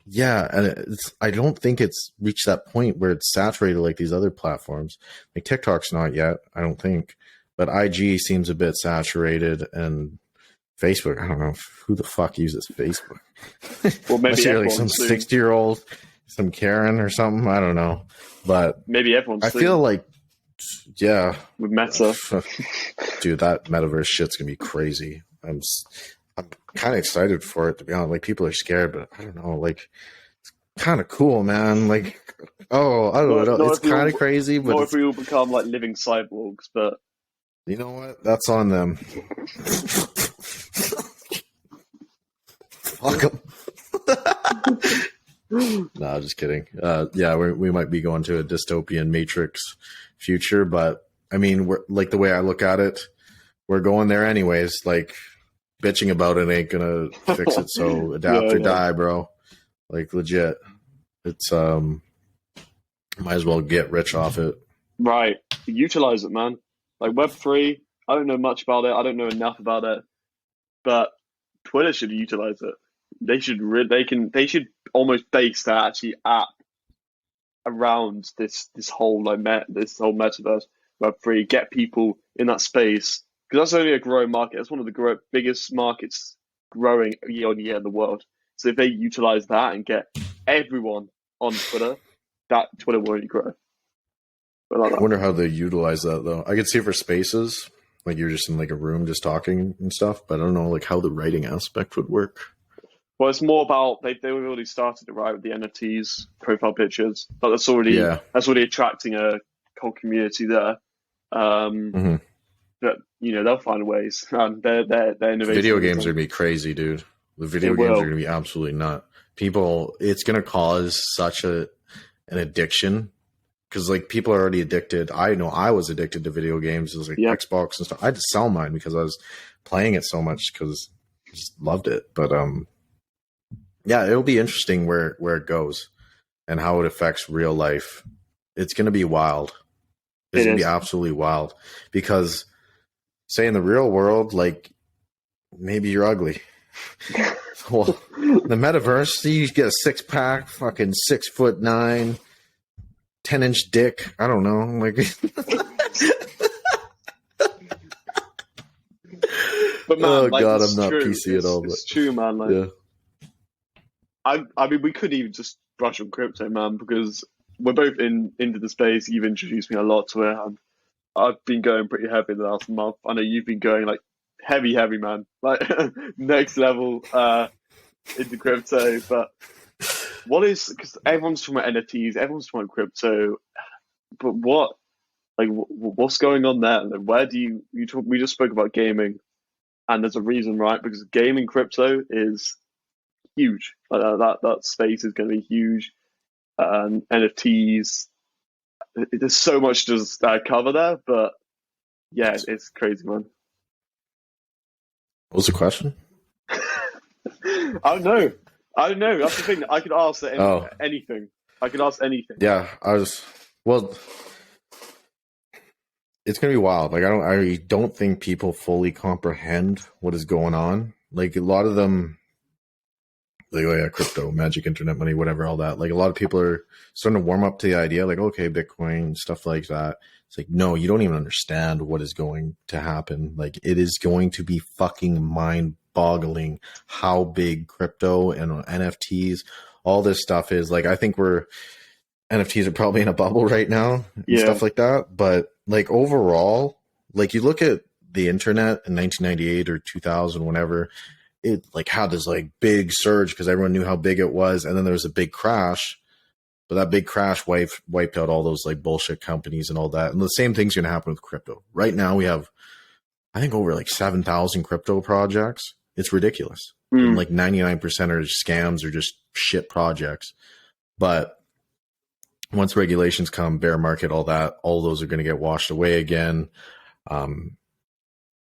yeah, and I don't think it's reached that point where it's saturated like these other platforms. Like TikTok's not yet, I don't think, but IG seems a bit saturated, and Facebook, I don't know who the fuck uses Facebook. Well, maybe Unless you're like everyone some soon. 60-year-old, some Karen or something. I don't know, but Maybe everyone's I feel like, yeah, with Meta. dude, that metaverse shit's gonna be crazy. I'm kind of excited for it, to be honest. Like people are scared, but I don't know. Like it's kind of cool, man. Like I don't know. It's kind of crazy, but if we all become like living cyborgs, but you know what? That's on them. Fuck them. No, just kidding. Yeah, we might be going to a dystopian Matrix future, but I mean, we're like the way I look at it, we're going there anyways. Like bitching about it ain't gonna fix it. So adapt or die, bro. Like legit. It's might as well get rich off it. right. Utilize it, man. Like Web3, I don't know much about it. I don't know enough about it, but Twitter should utilize it. They should they should almost base their actually app around this whole this whole metaverse Web3. Get people in that space because that's only a growing market. That's one of the biggest markets growing year on year in the world. So if they utilize that and get everyone on Twitter, that Twitter will only grow. I wonder how they utilize that though. I could see for spaces, like you're just in like a room just talking and stuff, but I don't know like how the writing aspect would work. Well, it's more about they've already started it right with the NFTs, profile pictures, but that's already attracting a whole community there. But they'll find ways. They're innovative. Video games are gonna be crazy, dude. The video games are gonna be absolutely nut. People, it's gonna cause such an addiction. Because like people are already addicted. I know I was addicted to video games. It was like Xbox and stuff. I had to sell mine because I was playing it so much because I just loved it. But yeah, it'll be interesting where it goes and how it affects real life. It's gonna be wild. It's gonna be absolutely wild. Because say in the real world, like maybe you're ugly. Well, the metaverse, you get a 6-pack, fucking 6'9", 10-inch dick. I don't know, like. But man, Oh like, god, it's I'm not true. PC at all. But It's true, man. Like, yeah, I mean, we could even just brush on crypto, man, because we're both into the space. You've introduced me a lot to it. And I've been going pretty heavy the last month. I know you've been going like heavy, man, like next level into crypto. But what is, because everyone's talking about NFTs, everyone's talking about crypto, but what's going on there? Like, where do you talk? We just spoke about gaming, and there's a reason, right? Because gaming crypto is huge. Like, that space is going to be huge. NFTs, there's so much to cover there, but yeah, it's crazy, man. what was the question? I don't know. That's the thing. I could ask anything. I could ask anything. Yeah, well, it's gonna be wild. Like I don't think people fully comprehend what is going on. Like a lot of them, like, oh yeah, crypto, magic, internet money, whatever, all that. Like a lot of people are starting to warm up to the idea, like, okay, Bitcoin, stuff like that. It's like, no, you don't even understand what is going to happen. Like it is going to be fucking mind-boggling how big crypto and NFTs, all this stuff is. Like I think NFTs are probably in a bubble right now and stuff like that. But like overall, like you look at the internet in 1998 or 2000, whenever, it like had this like big surge because everyone knew how big it was. And then there was a big crash, but that big crash wiped out all those like bullshit companies and all that. And the same thing's going to happen with crypto. Right now we have, I think, over like 7,000 crypto projects. It's ridiculous. And like 99% are scams or just shit projects. But once regulations come, bear market, all that, all those are going to get washed away again.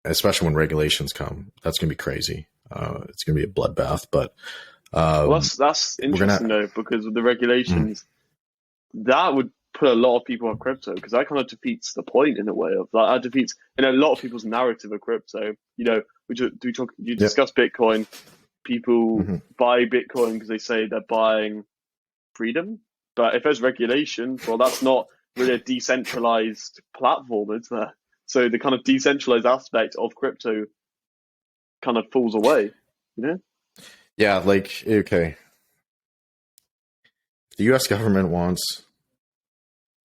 Especially when regulations come, that's going to be crazy. It's going to be a bloodbath. But well, that's interesting though, because with the regulations, that would put a lot of people on crypto, because that kind of defeats the point in a way of that defeats a lot of people's narrative of crypto. You know, you discuss Bitcoin. People buy Bitcoin because they say they're buying freedom. But if there's regulations, well, that's not really a decentralized platform, is there? So the kind of decentralized aspect of crypto kind of falls away, you know? Yeah, like, okay. If the US government wants,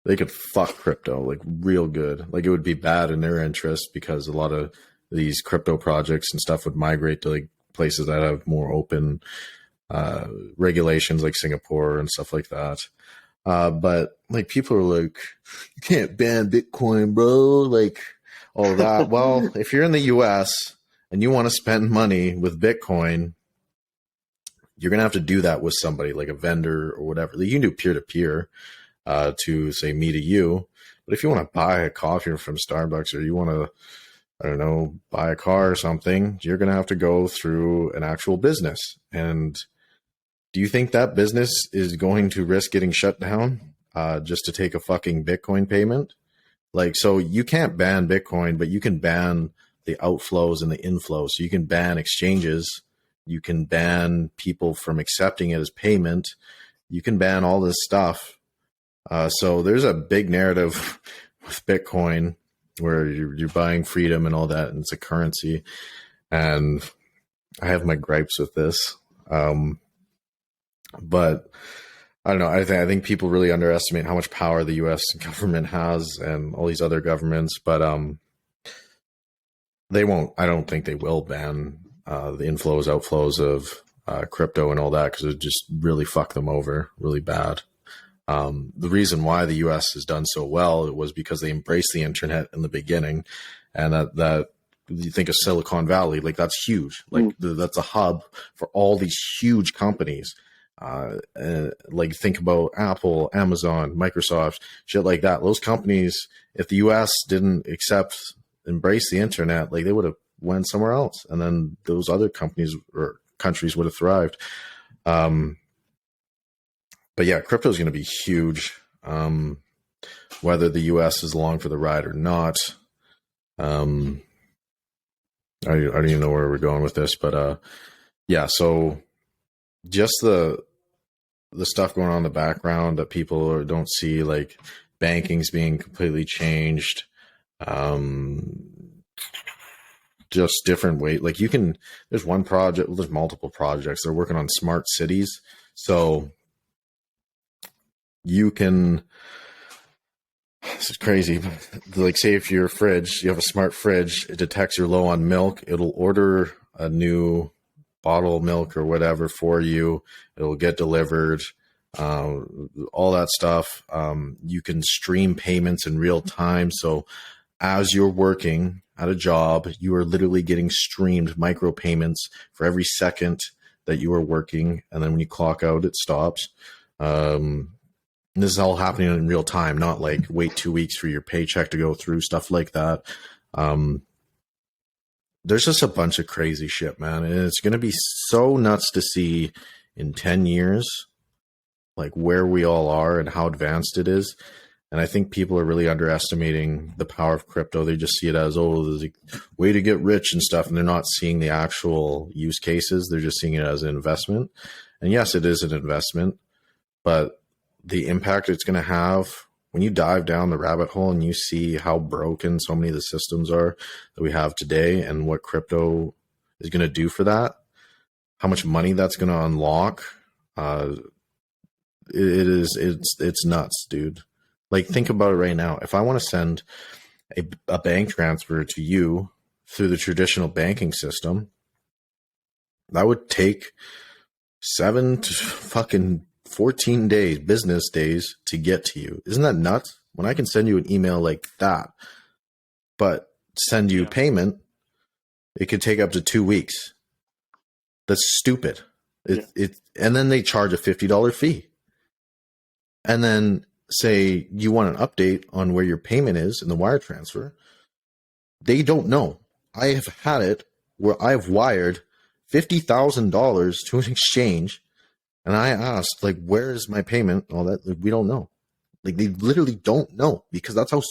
they could fuck crypto, like, real good. Like, it would be bad in their interest because a lot of these crypto projects and stuff would migrate to, like, places that have more open regulations, like Singapore and stuff like that. But like people are like, you can't ban Bitcoin, bro. Like all that. Well, if you're in the US and you want to spend money with Bitcoin, you're going to have to do that with somebody like a vendor or whatever. You can do peer to peer to say me to you. But if you want to buy a coffee from Starbucks or you want to, I don't know, buy a car or something, you're going to have to go through an actual business. And do you think that business is going to risk getting shut down just to take a fucking Bitcoin payment? Like, so you can't ban Bitcoin, but you can ban the outflows and the inflows. So you can ban exchanges. You can ban people from accepting it as payment. You can ban all this stuff. So there's a big narrative with Bitcoin where you're buying freedom and all that, and it's a currency. And I have my gripes with this. But I don't know. I think people really underestimate how much power the U.S. government has and all these other governments. But they won't. I don't think they will ban the inflows, outflows of crypto and all that, because it would just really fuck them over really bad. The reason why the U.S. has done so well was because they embraced the internet in the beginning, and that you think of Silicon Valley, like that's huge. Like that's a hub for all these huge companies. Like think about Apple, Amazon, Microsoft, shit like that. Those companies, if the US didn't embrace the internet, like they would have went somewhere else, and then those other companies or countries would have thrived. But yeah, crypto is going to be huge, whether the US is along for the ride or not. I don't even know where we're going with this, but yeah. So just the stuff going on in the background that people don't see, like banking's being completely changed. Just different way. Like there's one project, well, there's multiple projects. They're working on smart cities. So you can, this is crazy. Like say if your fridge, you have a smart fridge, it detects you're low on milk. It'll order a new bottle of milk or whatever for you. It'll get delivered. All that stuff. You can stream payments in real time. So as you're working at a job, you are literally getting streamed micro payments for every second that you are working. And then when you clock out, it stops. This is all happening in real time, not like wait 2 weeks for your paycheck to go through, stuff like that. There's just a bunch of crazy shit, man. And it's going to be so nuts to see in 10 years, like where we all are and how advanced it is. And I think people are really underestimating the power of crypto. They just see it as, oh, there's a way to get rich and stuff. And they're not seeing the actual use cases. They're just seeing it as an investment. And yes, it is an investment, but the impact it's going to have when you dive down the rabbit hole and you see how broken so many of the systems are that we have today and what crypto is going to do for that, how much money that's going to unlock. It's nuts, dude. Like, think about it right now. If I want to send a bank transfer to you through the traditional banking system, that would take 7 to fucking 14 days, business days to get to you. Isn't that nuts? When I can send you an email like that, but send you payment, it could take up to 2 weeks. That's stupid. And then they charge a $50 fee. And then say you want an update on where your payment is in the wire transfer. They don't know. I have had it where I've wired $50,000 to an exchange, and I asked, like, where is my payment? All that, like, we don't know. Like, they literally don't know because that's how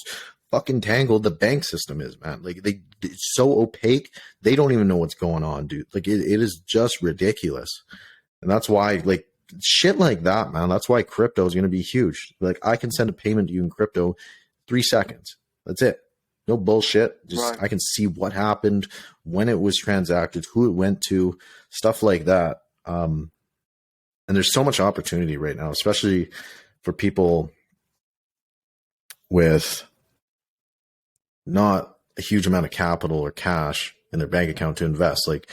fucking tangled the bank system is, man. Like, it's so opaque. They don't even know what's going on, dude. Like, it is just ridiculous. And that's why, like, shit like that, man. That's why crypto is going to be huge. Like, I can send a payment to you in crypto 3 seconds. That's it. No bullshit. Just right. I can see what happened, when it was transacted, who it went to, stuff like that. And there's so much opportunity right now, especially for people with not a huge amount of capital or cash in their bank account to invest. Like,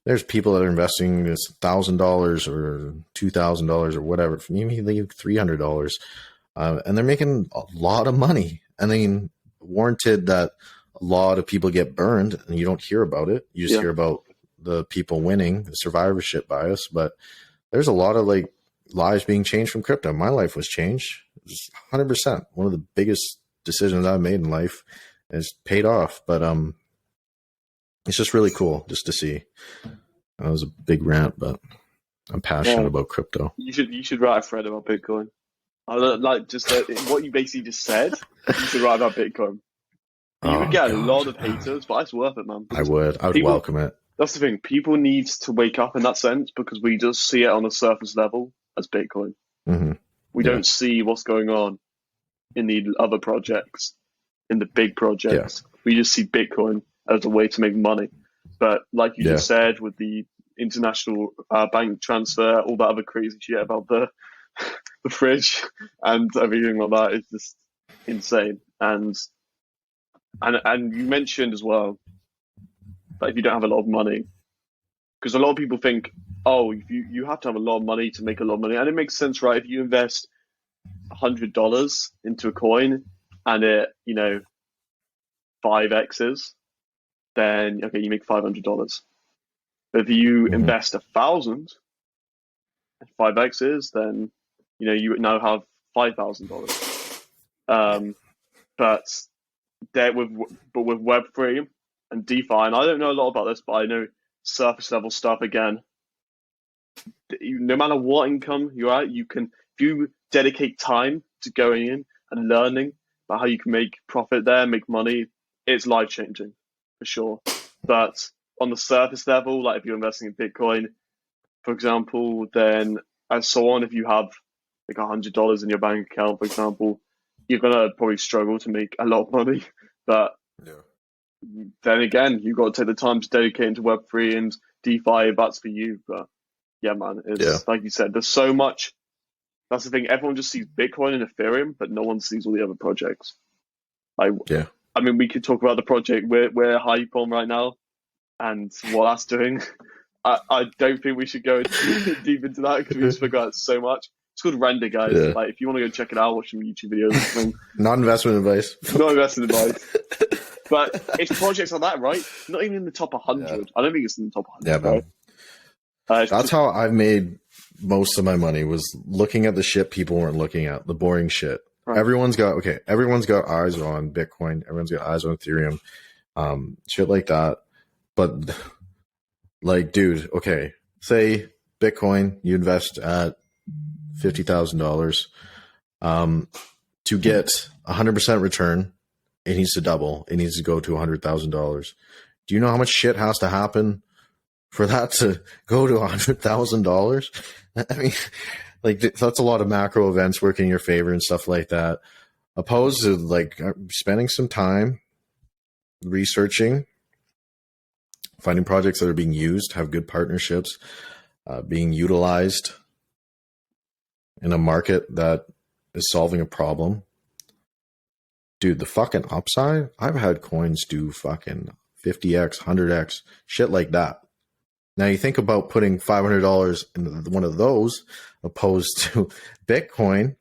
there's people that are investing this $1,000 or $2,000 or whatever, maybe $300, and they're making a lot of money. I mean, warranted that a lot of people get burned, and you don't hear about it. You just hear about the people winning, the survivorship bias. But there's a lot of like lives being changed from crypto. My life was changed. It was 100%. One of the biggest decisions I've made in life is paid off. But it's just really cool just to see. That was a big rant, but I'm passionate about crypto. You should write a thread about Bitcoin. I like just what you basically just said. You should write about Bitcoin. You would get a lot of haters, but it's worth it, man. I would welcome it. That's the thing. People need to wake up in that sense because we just see it on a surface level as Bitcoin. Mm-hmm. We don't see what's going on in the other projects, in the big projects. Yeah. We just see Bitcoin as a way to make money. But like you just said, with the international bank transfer, all that other crazy shit about the fridge and everything like that is just insane. And you mentioned as well that if you don't have a lot of money, because a lot of people think, oh, you have to have a lot of money to make a lot of money, and it makes sense, right? If you invest $100 into a coin and it 5x's, then okay, you make $500. But if you invest 1,000 and 5x's, then you now have $5,000. But with Web3 and DeFi, and I don't know a lot about this, but I know surface level stuff. Again, no matter what income you're at, you can, if you dedicate time to going in and learning about how you can make profit there, make money, it's life changing for sure. But on the surface level, like if you're investing in Bitcoin, for example, then and so on, if you have like $100 in your bank account, for example, you're gonna probably struggle to make a lot of money. But Yeah. then again, you've got to take the time to dedicate into Web3 and DeFi if that's for you. But yeah, man, Yeah. it's like you said, there's so much. That's the thing. Everyone just sees Bitcoin and Ethereum, but no one sees all the other projects. Yeah. I mean, we could talk about the project we're hype on right now and what that's doing. I don't think we should go deep into that because we just forgot so much. It's called Render, guys. Yeah. Like, if you want to go check it out, watch some YouTube videos or something. Not investment advice. Not investment advice. But it's projects like that, right? Not even in the top 100. Yeah. I don't think it's in the top 100. Yeah, man. Right? That's how I've made most of my money, was looking at the shit people weren't looking at, the boring shit. Right. Everyone's got eyes on Bitcoin. Everyone's got eyes on Ethereum, shit like that. But like, dude, okay, say Bitcoin, you invest at $50,000. To get 100% return, it needs to double. It needs to go to $100,000. Do you know how much shit has to happen for that to go to $100,000? I mean, like, that's a lot of macro events working in your favor and stuff like that. Opposed to like spending some time researching, finding projects that are being used, have good partnerships, being utilized in a market that is solving a problem. Dude, the fucking upside, I've had coins do fucking 50x, 100x, shit like that. Now you think about putting $500 into one of those opposed to Bitcoin.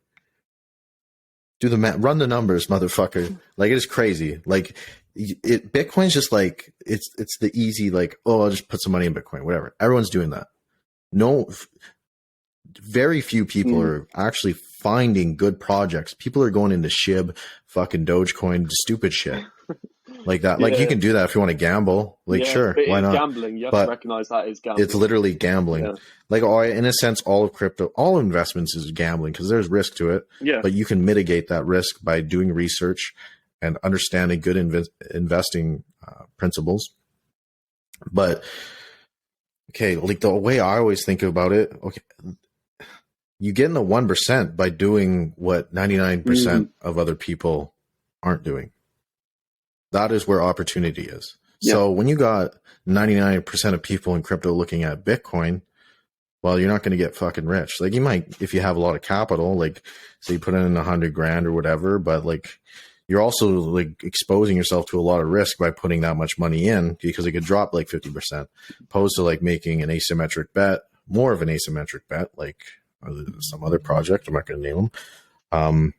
Do the math, run the numbers, motherfucker. Like, it is crazy. Like, Bitcoin's just like, it's the easy, like, oh, I'll just put some money in Bitcoin, whatever. Everyone's doing that. No, very few people are actually finding good projects. People are going into SHIB, fucking Dogecoin, stupid shit like that. Like, you can do that if you want to gamble. Like, sure, why not? Gambling. You have to recognize that is gambling. It's literally gambling. Yeah. Like, in a sense, all of crypto, all investments is gambling because there's risk to it. Yeah. But you can mitigate that risk by doing research and understanding good investing principles. But okay, like, the way I always think about it, okay, you get in the 1% by doing what 99% of other people aren't doing. That is where opportunity is. Yeah. So when you got 99% of people in crypto looking at Bitcoin, well, you're not going to get fucking rich. Like, you might, if you have a lot of capital, like, say you put in $100,000 or whatever, but like, you're also like exposing yourself to a lot of risk by putting that much money in, because it could drop like 50%, opposed to like making an asymmetric bet, more of an asymmetric bet, like some other project. I'm not going to name them.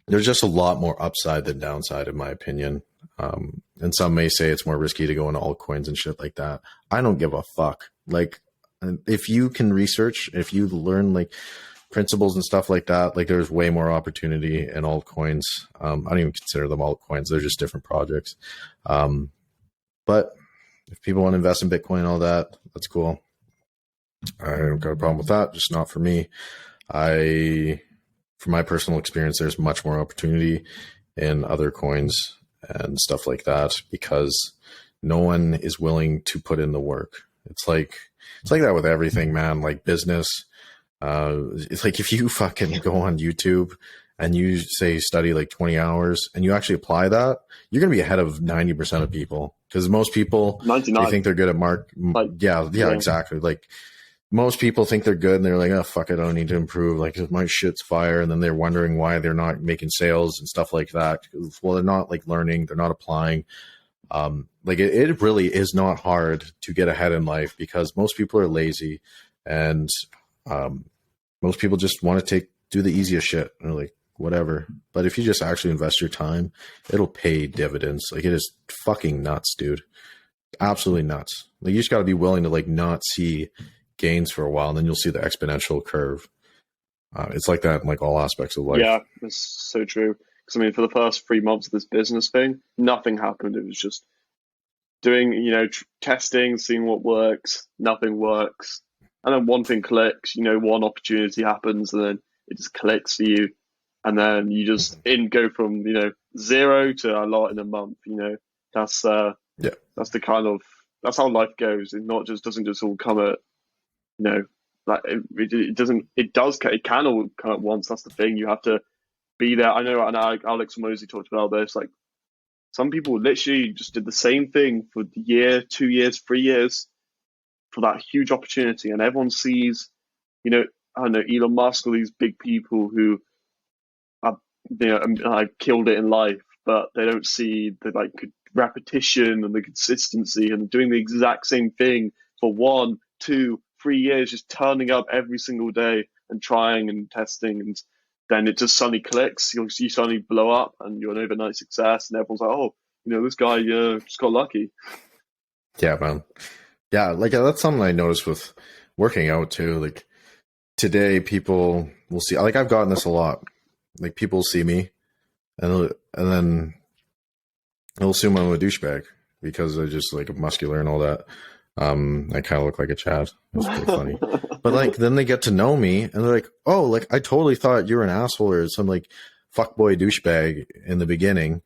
There's just a lot more upside than downside, in my opinion. And some may say it's more risky to go into altcoins and shit like that. I don't give a fuck. Like, if you can research, if you learn like principles and stuff like that, like, there's way more opportunity in altcoins. I don't even consider them altcoins. They're just different projects. But if people want to invest in Bitcoin and all that, that's cool. I don't got a problem with that. Just not for me. From my personal experience, there's much more opportunity in other coins and stuff like that because no one is willing to put in the work. It's like that with everything, man. Like, business. It's like, if you fucking go on YouTube and you say study like 20 hours and you actually apply that, you're going to be ahead of 90% of people, because most people, they think they're good at yeah, exactly. Like, most people think they're good and they're like, oh, fuck it, I don't need to improve. Like, my shit's fire. And then they're wondering why they're not making sales and stuff like that. Well, they're not like learning. They're not applying. Like, it really is not hard to get ahead in life, because most people are lazy and most people just want to do the easiest shit. And they're like, whatever. But if you just actually invest your time, it'll pay dividends. Like, it is fucking nuts, dude. Absolutely nuts. Like, you just got to be willing to like not see gains for a while, and then you'll see the exponential curve. It's like that in like all aspects of life. Yeah, that's so true. Because I mean, for the first 3 months of this business thing, nothing happened. It was just doing, testing, seeing what works. Nothing works, and then one thing clicks. One opportunity happens, and then it just clicks for you, and then you just go from 0 to a lot in a month. That's the kind of that's how life goes. It not just doesn't just all come at, you know, like it doesn't. It does. It can all come at once. That's the thing. You have to be there. I know. And Alex Mosley talked about this. Like some people literally just did the same thing for a year, 2 years, 3 years for that huge opportunity, and everyone sees, you know, I don't know, Elon Musk, all these big people who have, you know, killed it in life, but they don't see the like repetition and the consistency and doing the exact same thing for 1, 2, 3 years, just turning up every single day and trying and testing, and then it just suddenly clicks. You suddenly blow up, and you're an overnight success, and everyone's like, "Oh, you know, this guy just got lucky." Yeah, man. Yeah, like that's something I noticed with working out too. Like today, people will see. Like I've gotten this a lot. Like people see me, and then they'll assume I'm a douchebag because I just like muscular and all that. I kind of look like a Chad. It's pretty funny. But like then they get to know me and they're like, oh, like I totally thought you were an asshole or some like fuckboy douchebag in the beginning.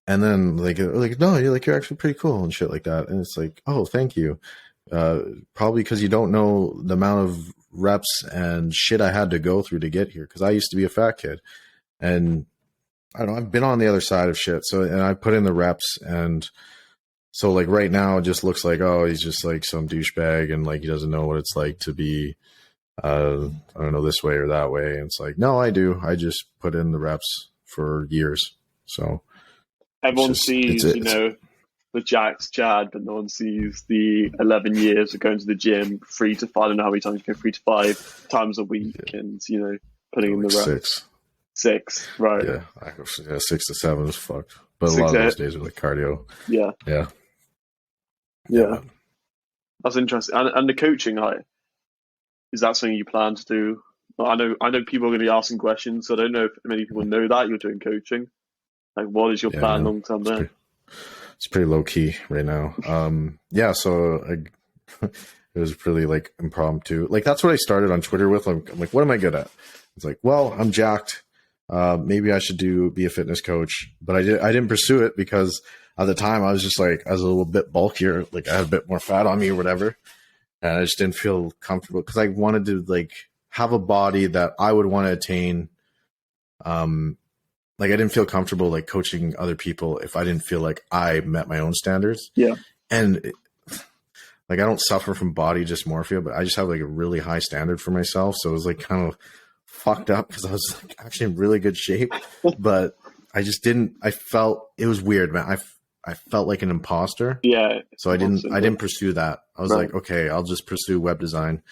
And then like no, you're actually pretty cool and shit like that. And it's like, oh, thank you. Probably because you don't know the amount of reps and shit I had to go through to get here. Because I used to be a fat kid, and I don't know, I've been on the other side of shit. So and I put in the reps, and so like right now it just looks like, oh, he's just like some douchebag and like he doesn't know what it's like to be I don't know, this way or that way. And it's like, no, I do. I just put in the reps for years. So everyone sees, you know, the jacked Chad, but no one sees the 11 years of going to the gym 3 to 5. I don't know how many times you go, 3 to 5 times a week, and you know, putting in the reps. Six, right? Yeah, 6 to 7 is fucked. But a lot of those days are like cardio. Yeah. That's interesting. And the coaching, is that something you plan to do? I know people are going to be asking questions, so I don't know if many people know that you're doing coaching. Like, what is your plan long term there? It's pretty low key right now. So it was really like impromptu. Like that's what I started on Twitter with. I'm like, what am I good at? It's like, well, I'm jacked. Maybe I should be a fitness coach, but I didn't pursue it because at the time I was just like, I was a little bit bulkier, like I had a bit more fat on me or whatever. And I just didn't feel comfortable because I wanted to like have a body that I would want to attain. Like I didn't feel comfortable like coaching other people if I didn't feel like I met my own standards. Yeah. And like I don't suffer from body dysmorphia, but I just have like a really high standard for myself. So it was like kind of fucked up because I was like actually in really good shape, but I just didn't. I felt it was weird, man. I felt like an imposter. Yeah. So I didn't pursue that. I was like, okay, I'll just pursue web design,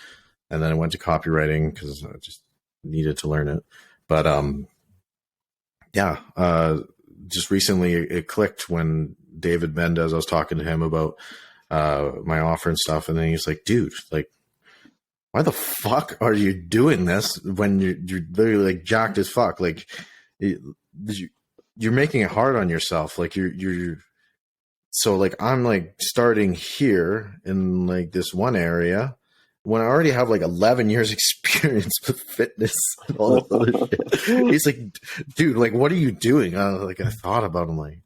and then I went to copywriting because I just needed to learn it. But just recently it clicked when David Mendez, I was talking to him about my offer and stuff, and then he's like, dude, like, why the fuck are you doing this when you're literally like jacked as fuck? Like you're making it hard on yourself. Like you're so like I'm like starting here in like this one area when I already have like 11 years experience with fitness and all this other shit. He's like, dude, like, what are you doing? I thought about him like,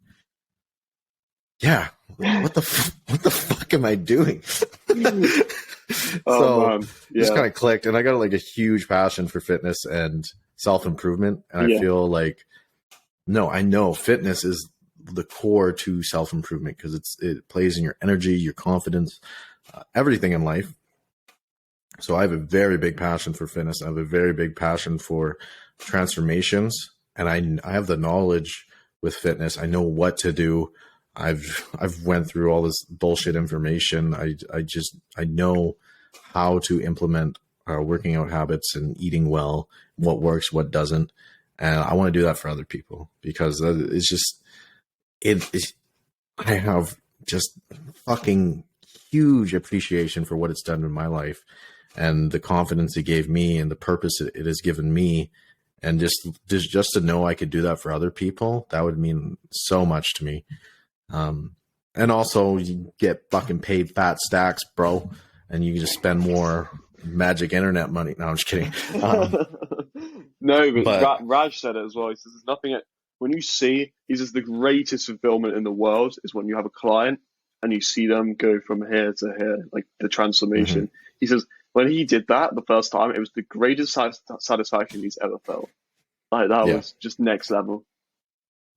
yeah, what the fuck am I doing? Just kind of clicked, and I got like a huge passion for fitness and self-improvement. And I feel like, no, I know fitness is the core to self-improvement because it plays in your energy, your confidence, everything in life. So I have a very big passion for fitness. I have a very big passion for transformations, and I have the knowledge with fitness. I know what to do. I've went through all this bullshit information. I know how to implement working out habits and eating well, what works, what doesn't. And I want to do that for other people because it's just, I have just fucking huge appreciation for what it's done in my life and the confidence it gave me and the purpose it has given me. And just to know I could do that for other people, that would mean so much to me. And also you get fucking paid fat stacks, bro. And you can just spend more magic internet money. No, I'm just kidding. No, but Raj said it as well. He says there's nothing when you see, he says the greatest fulfillment in the world is when you have a client and you see them go from here to here, like the transformation. He says when he did that the first time, it was the greatest satisfaction he's ever felt. Like that Yeah. was just next level.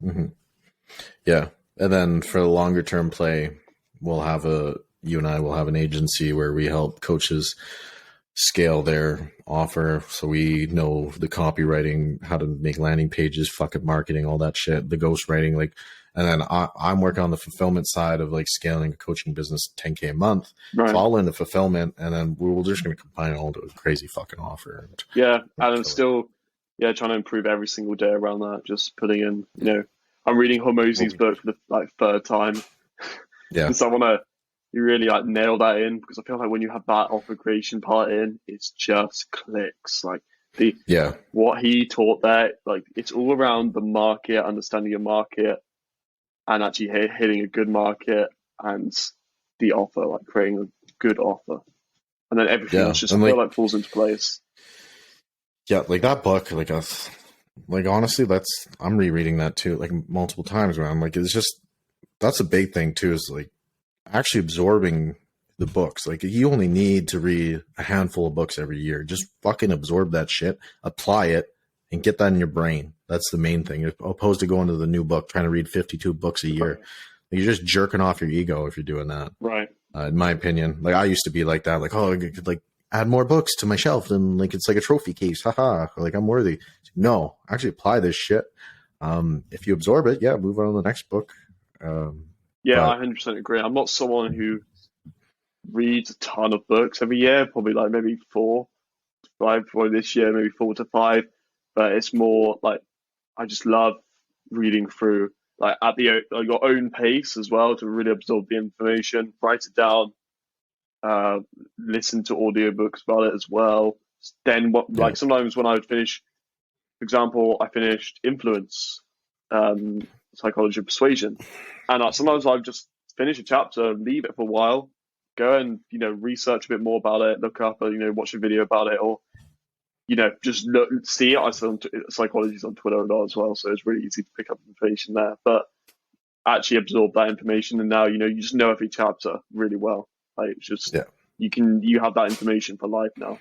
Mm-hmm. Yeah. And then for the longer term play, you and I will have an agency where we help coaches scale their offer. So we know the copywriting, how to make landing pages, fucking marketing, all that shit, the ghostwriting, like, and then I'm working on the fulfillment side of like scaling a coaching business 10K a month. Right. So I'll learn the fulfillment, and then we're just going to combine it all to a crazy fucking offer. Yeah. And I'm still, trying to improve every single day around that. Just putting in, I'm reading Hormozi's book for the third time. Yeah. Because I want to really like nail that in, because I feel like when you have that offer creation part in, it's just clicks. Like what he taught there, like it's all around the market, understanding your market, and actually hitting a good market and the offer, like creating a good offer, and then everything else just feel like falls into place. Yeah, like that book, like honestly, I'm rereading that too, like multiple times, man. Like it's just, that's a big thing too, is like actually absorbing the books. Like you only need to read a handful of books every year. Just fucking absorb that shit, apply it, and get that in your brain. That's the main thing, opposed to going to the new book, trying to read 52 books a year. You're just jerking off your ego if you're doing that. Right. In my opinion, like I used to be like that, like, oh, I could like add more books to my shelf, and like it's like a trophy case. Haha, like I'm worthy. No, actually apply this shit. If you absorb it, move on to the next book. I 100% agree. I'm not someone who reads a ton of books every year, probably like maybe 4, 5, for this year, maybe 4 to 5. But it's more like I just love reading through, like at your own pace as well, to really absorb the information, write it down, listen to audiobooks about it as well. Then like sometimes when I would finish, for example, I finished Influence, Psychology of Persuasion, and sometimes I've just finish a chapter, leave it for a while, go and research a bit more about it, look up, watch a video about it, or just see it. I saw psychologies on Twitter a lot as well, so it's really easy to pick up information there. But actually absorb that information, and now you just know every chapter really well. Like it's just you have that information for life now.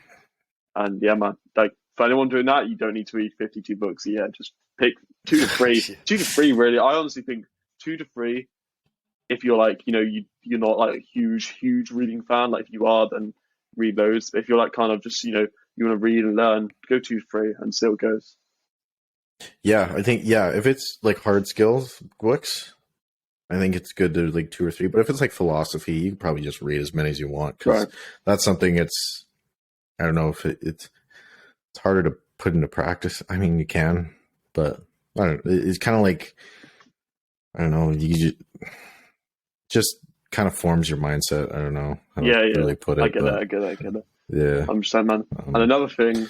And yeah, man, like for anyone doing that, you don't need to read 52 books a year. Just pick 2 to 3, 2 to 3. Really, I honestly think 2 to 3. If you're like you're not like a huge reading fan, like if you are, then read those. If you're like kind of just you want to read and learn, go 2 to 3 and see how it goes. Yeah, I think if it's like hard skills books, I think it's good to like 2 or 3. But if it's like philosophy, you can probably just read as many as you want, because that's something. I don't know if it's harder to put into practice. I mean, you can, but I don't. It's kind of like, I don't know. You just kind of forms your mindset. I don't know how to really put it. I get it. Yeah, I understand, man. And another thing I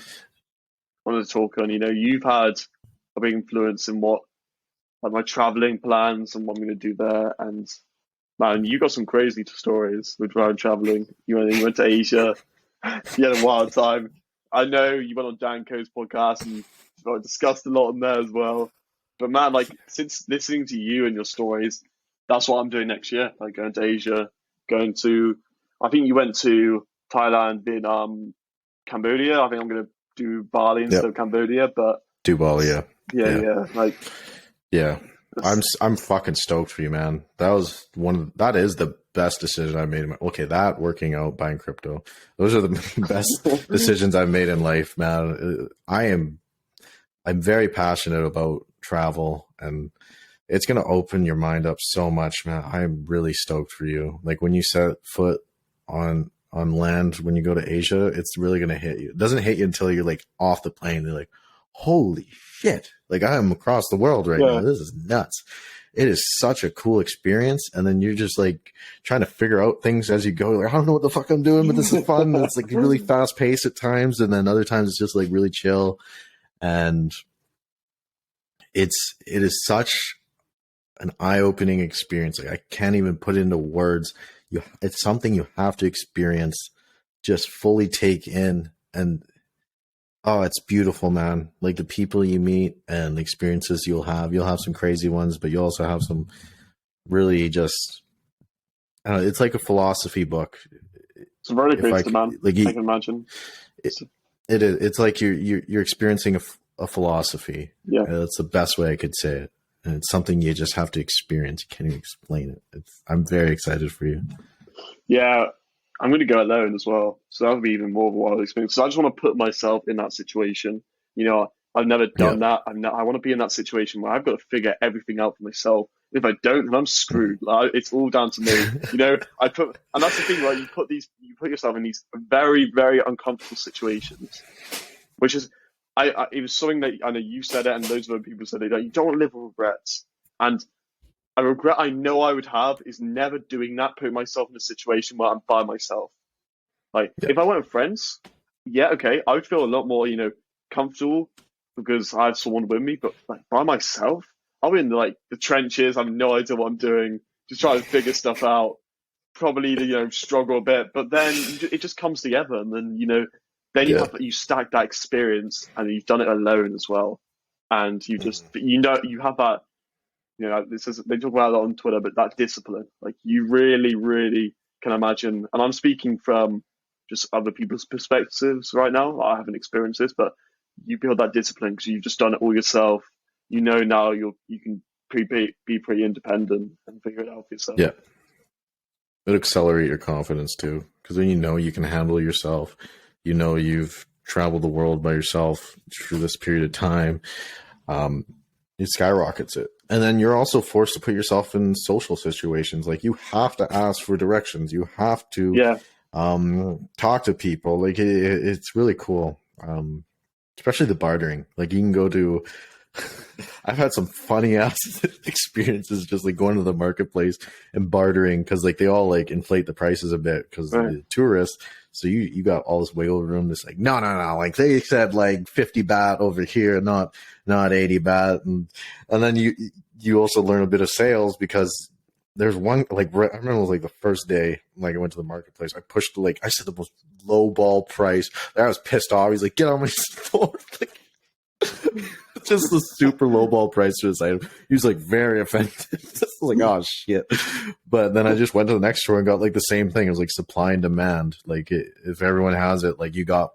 wanted to talk on. You've had a big influence in what, like my traveling plans and what I'm going to do there. And man, you got some crazy stories with traveling. You went to Asia. You had a wild time. I know you went on Danko's podcast and discussed a lot in there as well. But man, like since listening to you and your stories, that's what I'm doing next year. Like going to Asia, I think you went to Thailand, Vietnam, Cambodia. I think I'm going to do Bali instead of Cambodia, but do Bali, yeah. I'm fucking stoked for you, man. That is the best decision I made. That, working out, buying crypto, those are the best decisions I've made in life, man. I'm very passionate about travel, and it's going to open your mind up so much, man. I'm really stoked for you. Like when you set foot on land, when you go to Asia, it's really going to hit you. It doesn't hit you until you're like off the plane. You're like, holy shit. Like I am across the world right now. This is nuts. It is such a cool experience. And then you're just like trying to figure out things as you go. Like, I don't know what the fuck I'm doing, but this is fun. It's like really fast paced at times. And then other times it's just like really chill. And it is such an eye-opening experience. Like I can't even put it into words. It's something you have to experience, just fully take in. And oh, it's beautiful, man. Like the people you meet and the experiences you'll have some crazy ones, but you also have some really just it's like a philosophy book. It's a very If I creative man. like, I can imagine. it is. It's like you're experiencing a philosophy. Yeah. That's the best way I could say it. And it's something you just have to experience. You can't even explain it. I'm very excited for you. Yeah, I'm going to go alone as well. So that would be even more of a wild experience. So I just want to put myself in that situation. You know, I've never Yeah. done that. I want to be in that situation where I've got to figure everything out for myself. If I don't, then I'm screwed. Like, it's all down to me. You know, and that's the thing, right? You put yourself in these very, very uncomfortable situations, which is, it was something that I know you said it, and loads of other people said it. Like, you don't want to live with regrets, and a regret I know I would have is never doing that, putting myself in a situation where I'm by myself. Like, Yeah. if I went with friends, yeah, okay, I would feel a lot more, comfortable because I have someone with me. But like by myself, I'm in like the trenches. I have no idea what I'm doing. Just trying to figure stuff out. Probably struggle a bit, but then it just comes together, and then then Yeah. you stack that experience, and you've done it alone as well, and you just you have that. They talk about it on Twitter, but that discipline, like you really, really can imagine. And I'm speaking from just other people's perspectives right now. I haven't experienced this, but you build that discipline because you've just done it all yourself. Now you can be pretty independent and figure it out for yourself. Yeah. It'll accelerate your confidence too, because then you can handle yourself. You've traveled the world by yourself through this period of time. It skyrockets it. And then you're also forced to put yourself in social situations. Like you have to ask for directions. You have to talk to people. Like it's really cool. Especially the bartering. Like you can go to I've had some funny ass experiences just like going to the marketplace and bartering because like they all like inflate the prices a bit because the tourists. So you got all this wiggle room. That's like no. Like they said like 50 baht over here, not 80 baht, and then you also learn a bit of sales because there's one like I remember it was like the first day like I went to the marketplace. I pushed I said the most low ball price. I was pissed off. He's like, get on my floor. Like, just the super low ball price for this item. He was like very offended. Just like, oh shit. But then I just went to the next store and got like the same thing. It was like supply and demand. Like if everyone has it, like you got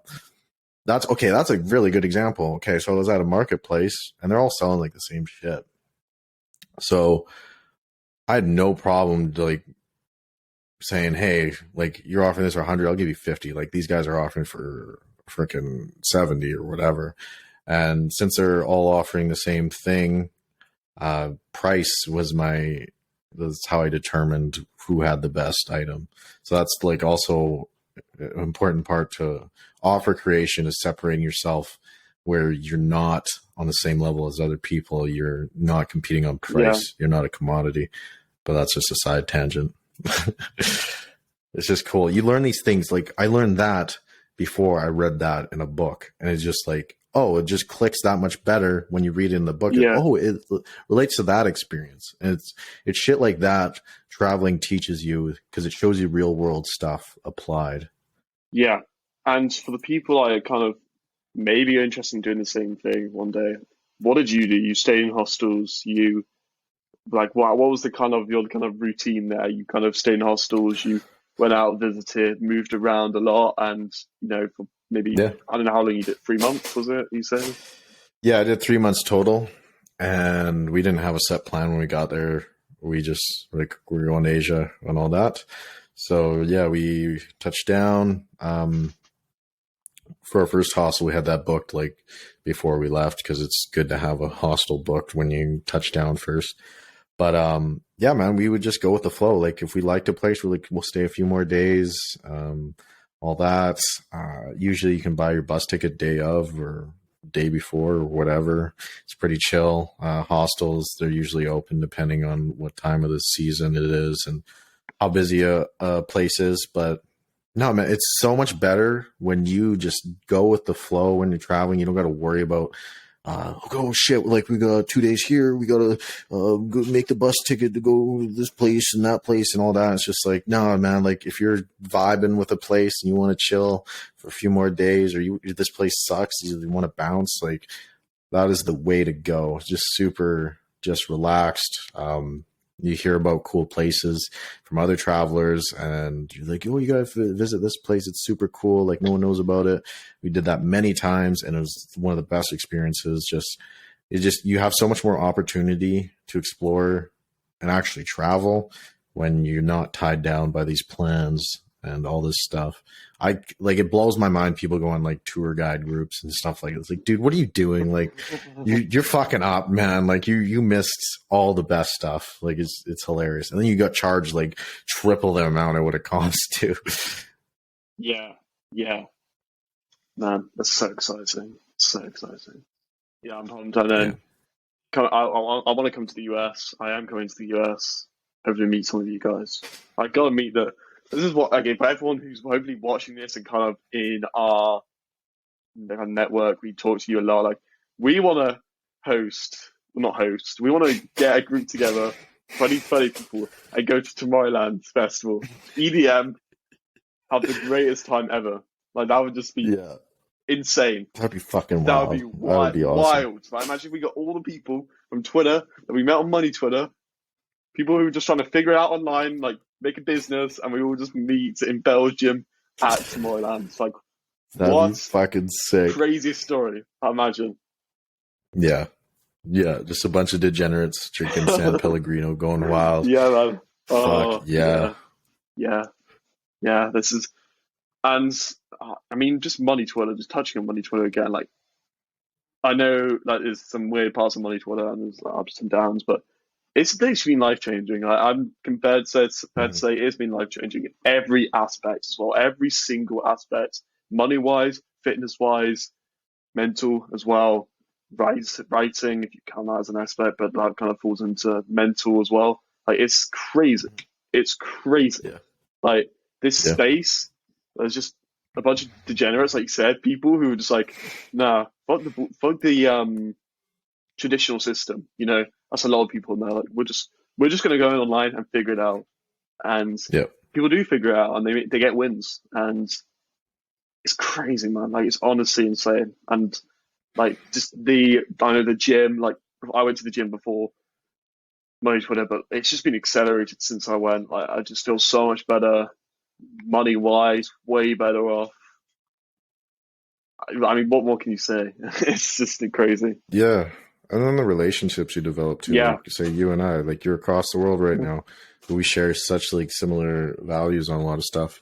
that's okay. That's a really good example. Okay. So I was at a marketplace and they're all selling like the same shit. So I had no problem like saying, hey, like you're offering this for 100, I'll give you 50. Like these guys are offering for freaking 70 or whatever. And since they're all offering the same thing, price was that's how I determined who had the best item. So that's like also an important part to offer creation is separating yourself where you're not on the same level as other people. You're not competing on price. Yeah. You're not a commodity, but that's just a side tangent. It's just cool. You learn these things. Like I learned that before I read that in a book, and it's just like, oh, it just clicks that much better when you read it in the book. Yeah. Oh, it relates to that experience. And it's shit like that traveling teaches you because it shows you real world stuff applied. Yeah. And for the people I kind of maybe are interested in doing the same thing one day, what did you do? You stayed in hostels, you like what was the kind of your kind of routine there? You kind of stayed in hostels, you went out, visited, moved around a lot, and for maybe I don't know how long you did. 3 months was it? You said? Yeah, I did 3 months total, and we didn't have a set plan when we got there. We just we were going to Asia and all that. So yeah, we touched down. For our first hostel, we had that booked like before we left because it's good to have a hostel booked when you touch down first. But yeah, man, we would just go with the flow. Like if we liked a place, we'll stay a few more days. All that. Usually you can buy your bus ticket day of or day before or whatever. It's pretty chill. Hostels, they're usually open depending on what time of the season it is and how busy a place is. But no, man, it's so much better when you just go with the flow when you're traveling. You don't got to worry about oh shit, like we got 2 days here, we gotta go make the bus ticket to go to this place and that place and all that. It's just like, no, man, like if you're vibing with a place and you want to chill for a few more days or this place sucks, you want to bounce, like that is the way to go. Just super just relaxed. you hear about cool places from other travelers, and you're like, oh, you gotta visit this place. It's super cool. Like no one knows about it. We did that many times, and it was one of the best experiences. You have so much more opportunity to explore and actually travel when you're not tied down by these plans and all this stuff. It blows my mind. People go on like tour guide groups and stuff like it's like, dude, what are you doing? Like you're fucking up, man. Like you missed all the best stuff. Like it's hilarious. And then you got charged like triple the amount it would have cost to. Yeah. Man, that's so exciting. So exciting. Yeah, I'm pumped. And then I want to come to the US. I am coming to the US. Hopefully meet some of you guys. I gotta meet this is what, okay, for everyone who's hopefully watching this and kind of in our network, we talk to you a lot. Like, we want to we want to get a group together, 20 people, and go to Tomorrowland Festival, EDM, have the greatest time ever. Like, that would just be insane. That'd be fucking wild. That would be wild. That would be awesome. Wild. Like, imagine if we got all the people from Twitter that we met on Money Twitter, people who are just trying to figure it out online, like make a business, and we all just meet in Belgium at Tomorrowland. It's like, that'd be fucking sick. Craziest story, I imagine. Yeah. Just a bunch of degenerates drinking San Pellegrino, going wild. Yeah, man. Fuck, yeah. This is, and I mean, just Money Twitter, just touching on Money Twitter again. Like, I know that there's some weird parts of Money Twitter and there's ups and downs, but it's been life changing. I'm compared to say it's been life changing in every aspect as well, every single aspect, money wise, fitness wise, mental as well, writing if you count that as an aspect, but that kind of falls into mental as well. Like it's crazy. Yeah. Like this space, there's just a bunch of degenerates, like you said, people who are just like, nah, fuck the traditional system, you know. That's a lot of people now. Like we're just going to go online and figure it out, and people do figure it out, and they get wins, and it's crazy, man. Like it's honestly insane, and like just the gym. Like I went to the gym before Money Twitter, but it's just been accelerated since I went. Like I just feel so much better, money wise, way better off. I mean, what more can you say? It's just crazy. Yeah. And then the relationships you develop too. Like, say you and I, like you're across the world right now, but we share such like similar values on a lot of stuff.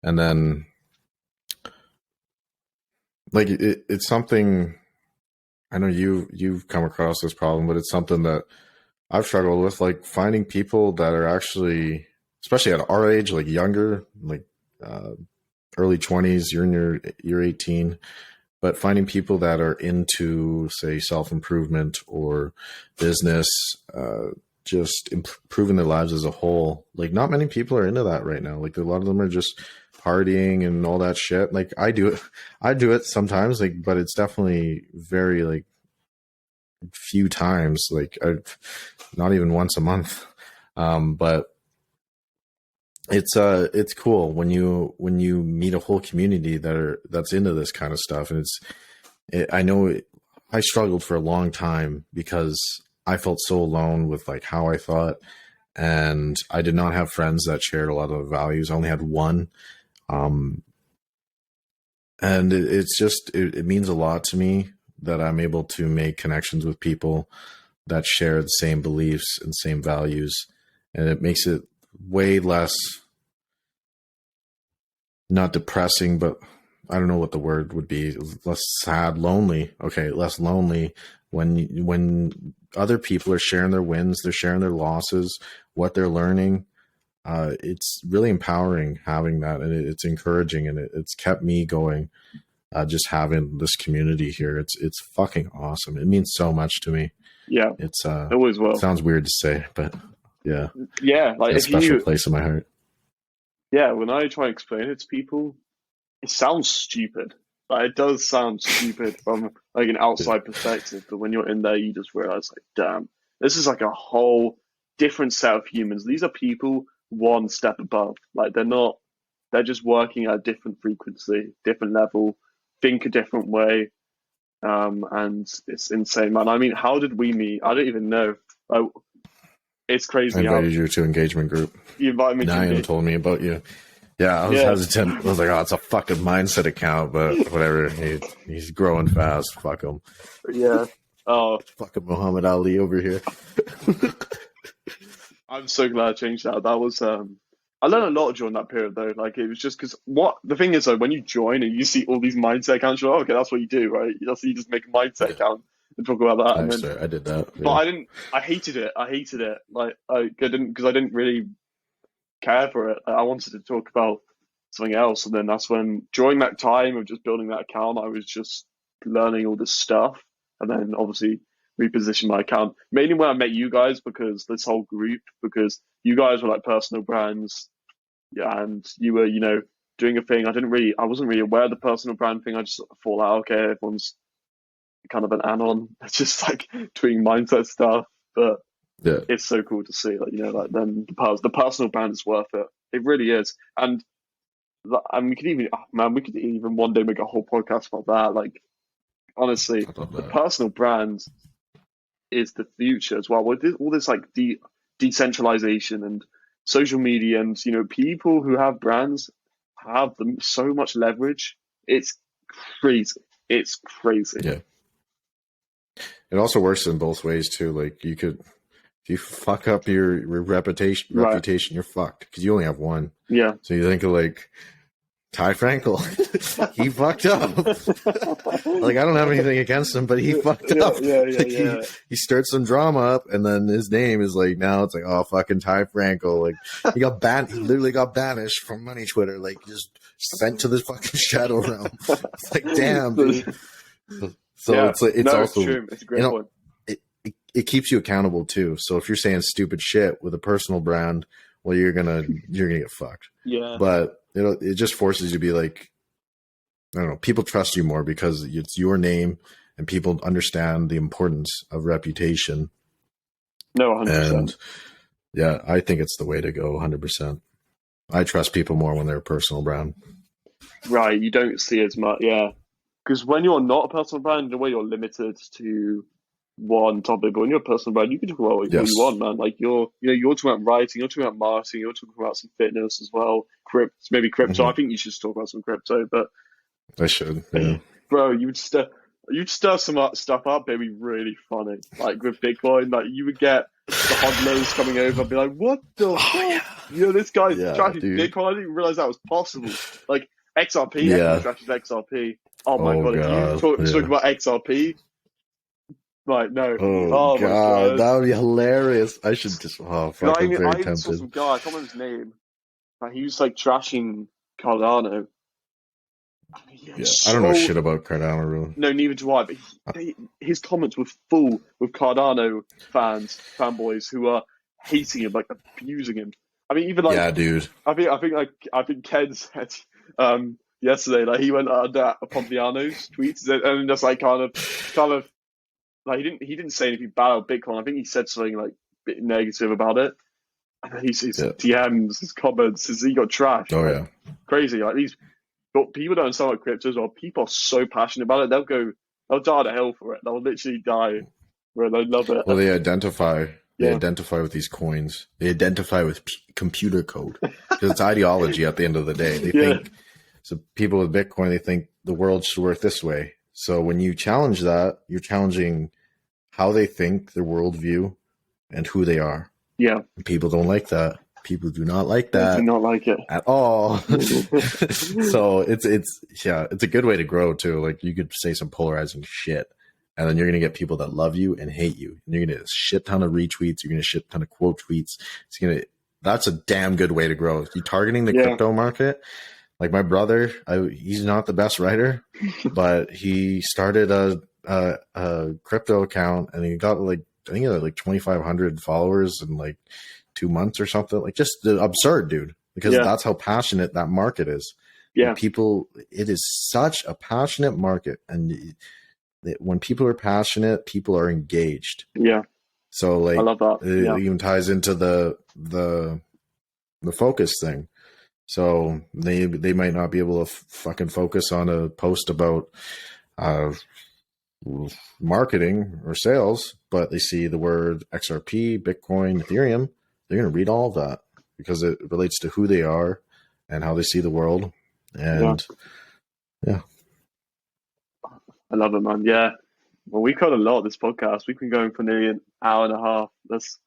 And then like it's something, I know you've come across this problem, but it's something that I've struggled with, like finding people that are actually, especially at our age, like younger, like early 20s, you're 18. But finding people that are into, say, self-improvement or business, just improving their lives as a whole. Like, not many people are into that right now. Like, a lot of them are just partying and all that shit. Like, I do it sometimes, like, but it's definitely very, like, few times. Like, not even once a month. But it's cool when you meet a whole community that's into this kind of stuff. And I know I struggled for a long time because I felt so alone with like how I thought, and I did not have friends that shared a lot of the values. I only had one. And it means a lot to me that I'm able to make connections with people that share the same beliefs and same values. And it makes it way less, not depressing, but I don't know what the word would be, less sad, lonely. Okay, less lonely when other people are sharing their wins, they're sharing their losses, what they're learning. It's really empowering having that, and it's encouraging, and it's kept me going. Just having this community here, it's fucking awesome. It means so much to me. Yeah, it's always will. Sounds weird to say, but yeah, like a special place in my heart. Yeah, when I try and explain it to people, it sounds stupid. Like, it does sound stupid from like an outside perspective, but when you're in there, you just realize, like, damn, this is like a whole different set of humans. These are people one step above. Like, they're just working at a different frequency, different level, think a different way. And it's insane, man. I mean, how did we meet? I don't even know. It's I crazy how invited you to engagement group. you invite me to Nyan engage. told me about you. Yeah, I was hesitant. I was like, oh, it's a fucking mindset account, but whatever. He's growing fast. Fuck him. Yeah. Oh, Fucking Muhammad Ali over here. I'm so glad I changed that. That was I learned a lot during that period though. Like it was just because what the thing is though, when you join and you see all these mindset accounts, you're like, okay, that's what you do, right? You just make a mindset account and talk about that. And then, I did that. but I didn't. I hated it. I hated it. Like I didn't because I didn't really care for it. I wanted to talk about something else, and then that's when during that time of just building that account, I was just learning all this stuff, and then obviously reposition my account mainly when I met you guys because this whole group because you guys were like personal brands, yeah, and you were doing a thing. I wasn't really aware of the personal brand thing. I just thought like okay, everyone's kind of an anon, it's just like doing mindset stuff, but Yeah. it's so cool to see like like then the personal brand is worth it. It really is, and we could even we could even one day make a whole podcast about that. Like honestly, I love the that. personal brand is the future as well. With all this like decentralization and social media, and people who have brands have them so much leverage. It's crazy. It's crazy. Yeah. It also works in both ways too. Like you could, if you fuck up your reputation, Right. you're fucked because you only have one. Yeah. So you think of like Ty Frankel, he fucked up. Like I don't have anything against him, but he fucked up. Yeah. He stirred some drama up, and then his name is like now it's like oh fucking Ty Frankel. Like he got banned. He literally got banished from Money Twitter. Like just sent to the fucking shadow realm. It's like damn, dude. So yeah. it's also true. It's a great point. It keeps you accountable too. So if you're saying stupid shit with a personal brand, well, you're gonna get fucked. Yeah. But it just forces you to be like, I don't know, people trust you more because it's your name and people understand the importance of reputation. No, 100%. And yeah, I think it's the way to go. 100%. I trust people more when they're a personal brand. Right. You don't see as much. Yeah. Because when you're not a personal brand, in a way, you're limited to one topic. But when you're a personal brand, you can talk about what you want, man. Like you're talking about writing, you're talking about marketing, you're talking about some fitness as well. Maybe crypto. I think you should talk about some crypto. But I should, yeah. Bro, you'd stir some stuff up. It'd be really funny. Like with Bitcoin, like you would get the hodlers coming over and be like, "What the fuck? Yeah. This guy's trashing Bitcoin. I didn't realize that was possible." Like XRP, everyone trashes XRP. Oh my god! If you talk about XRP, like no. Oh god, that would be hilarious. I should just fucking very tempted. I saw some guy. I can't remember his name. Like, he was like trashing Cardano. I don't know shit about Cardano really. No, neither do I. But his comments were full with Cardano fanboys who are hating him, like abusing him. I mean, even like dude. I think Ken said yesterday, like he went under Pompliano's tweets and just like kind of like he didn't say anything bad about Bitcoin. I think he said something like a bit negative about it. And then his DMs, his comments, he got trashed. Oh yeah, crazy. Like these. But people don't understand about crypto as well. People are so passionate about it. They'll die to hell for it. They'll literally die. Where they love it. Well, they identify with these coins. They identify with computer code because it's ideology at the end of the day. They think so. People with Bitcoin, they think the world should work this way. So when you challenge that, you're challenging how they think, their worldview, and who they are. Yeah. And people don't like that. People do not like that. They do not like it at all. So it's a good way to grow too. Like you could say some polarizing shit, and then you're gonna get people that love you and hate you. And you're gonna get a shit ton of retweets. You're gonna shit ton of quote tweets. That's a damn good way to grow. You're targeting the crypto market. Like my brother, he's not the best writer, but he started a crypto account, and he got like I think he had like 2,500 followers in like 2 months or something. Like just absurd, dude, because that's how passionate that market is. Yeah. It is such a passionate market. And when people are passionate, people are engaged. Yeah. So like, I love that. It even ties into the focus thing. So they might not be able to fucking focus on a post about, marketing or sales, but they see the word XRP, Bitcoin, Ethereum, they're going to read all of that because it relates to who they are and how they see the world. And yeah. I love it, man. Yeah. Well, we covered a lot of this podcast. We've been going for nearly an hour and a half. Let's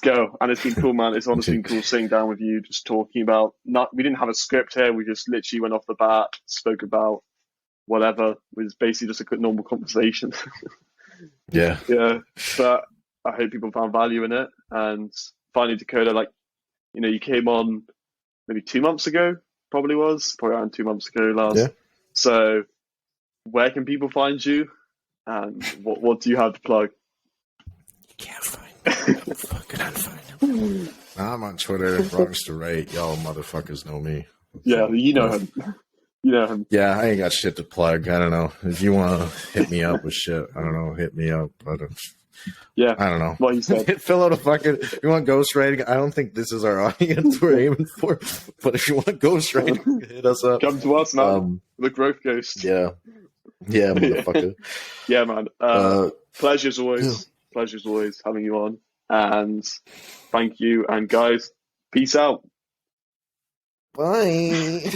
go. And it's been cool, man. It's honestly been cool sitting down with you, just talking about we didn't have a script here. We just literally went off the bat, spoke about whatever. It was basically just a good normal conversation. Yeah. Yeah. But I hope people found value in it. And finally, Dakota, like, you came on maybe 2 months ago, probably around 2 months ago last. Yeah. So where can people find you? And what do you have to plug? You can't find me. I'm fucking unfindable. I'm on Twitter, Wrongs to Right. Y'all motherfuckers know me. Yeah, you know him. You know him. Yeah, I ain't got shit to plug. I don't know. If you want to hit me up with shit, I don't know. Hit me up. But yeah, I don't know. What you said. Fill out a fucking. You want ghostwriting? I don't think this is our audience we're aiming for. But if you want ghostwriting, hit us up. Come to us, man. The growth ghost. Yeah. Yeah, motherfucker. Yeah, man. Pleasure's always having you on. And thank you. And guys, peace out. Bye.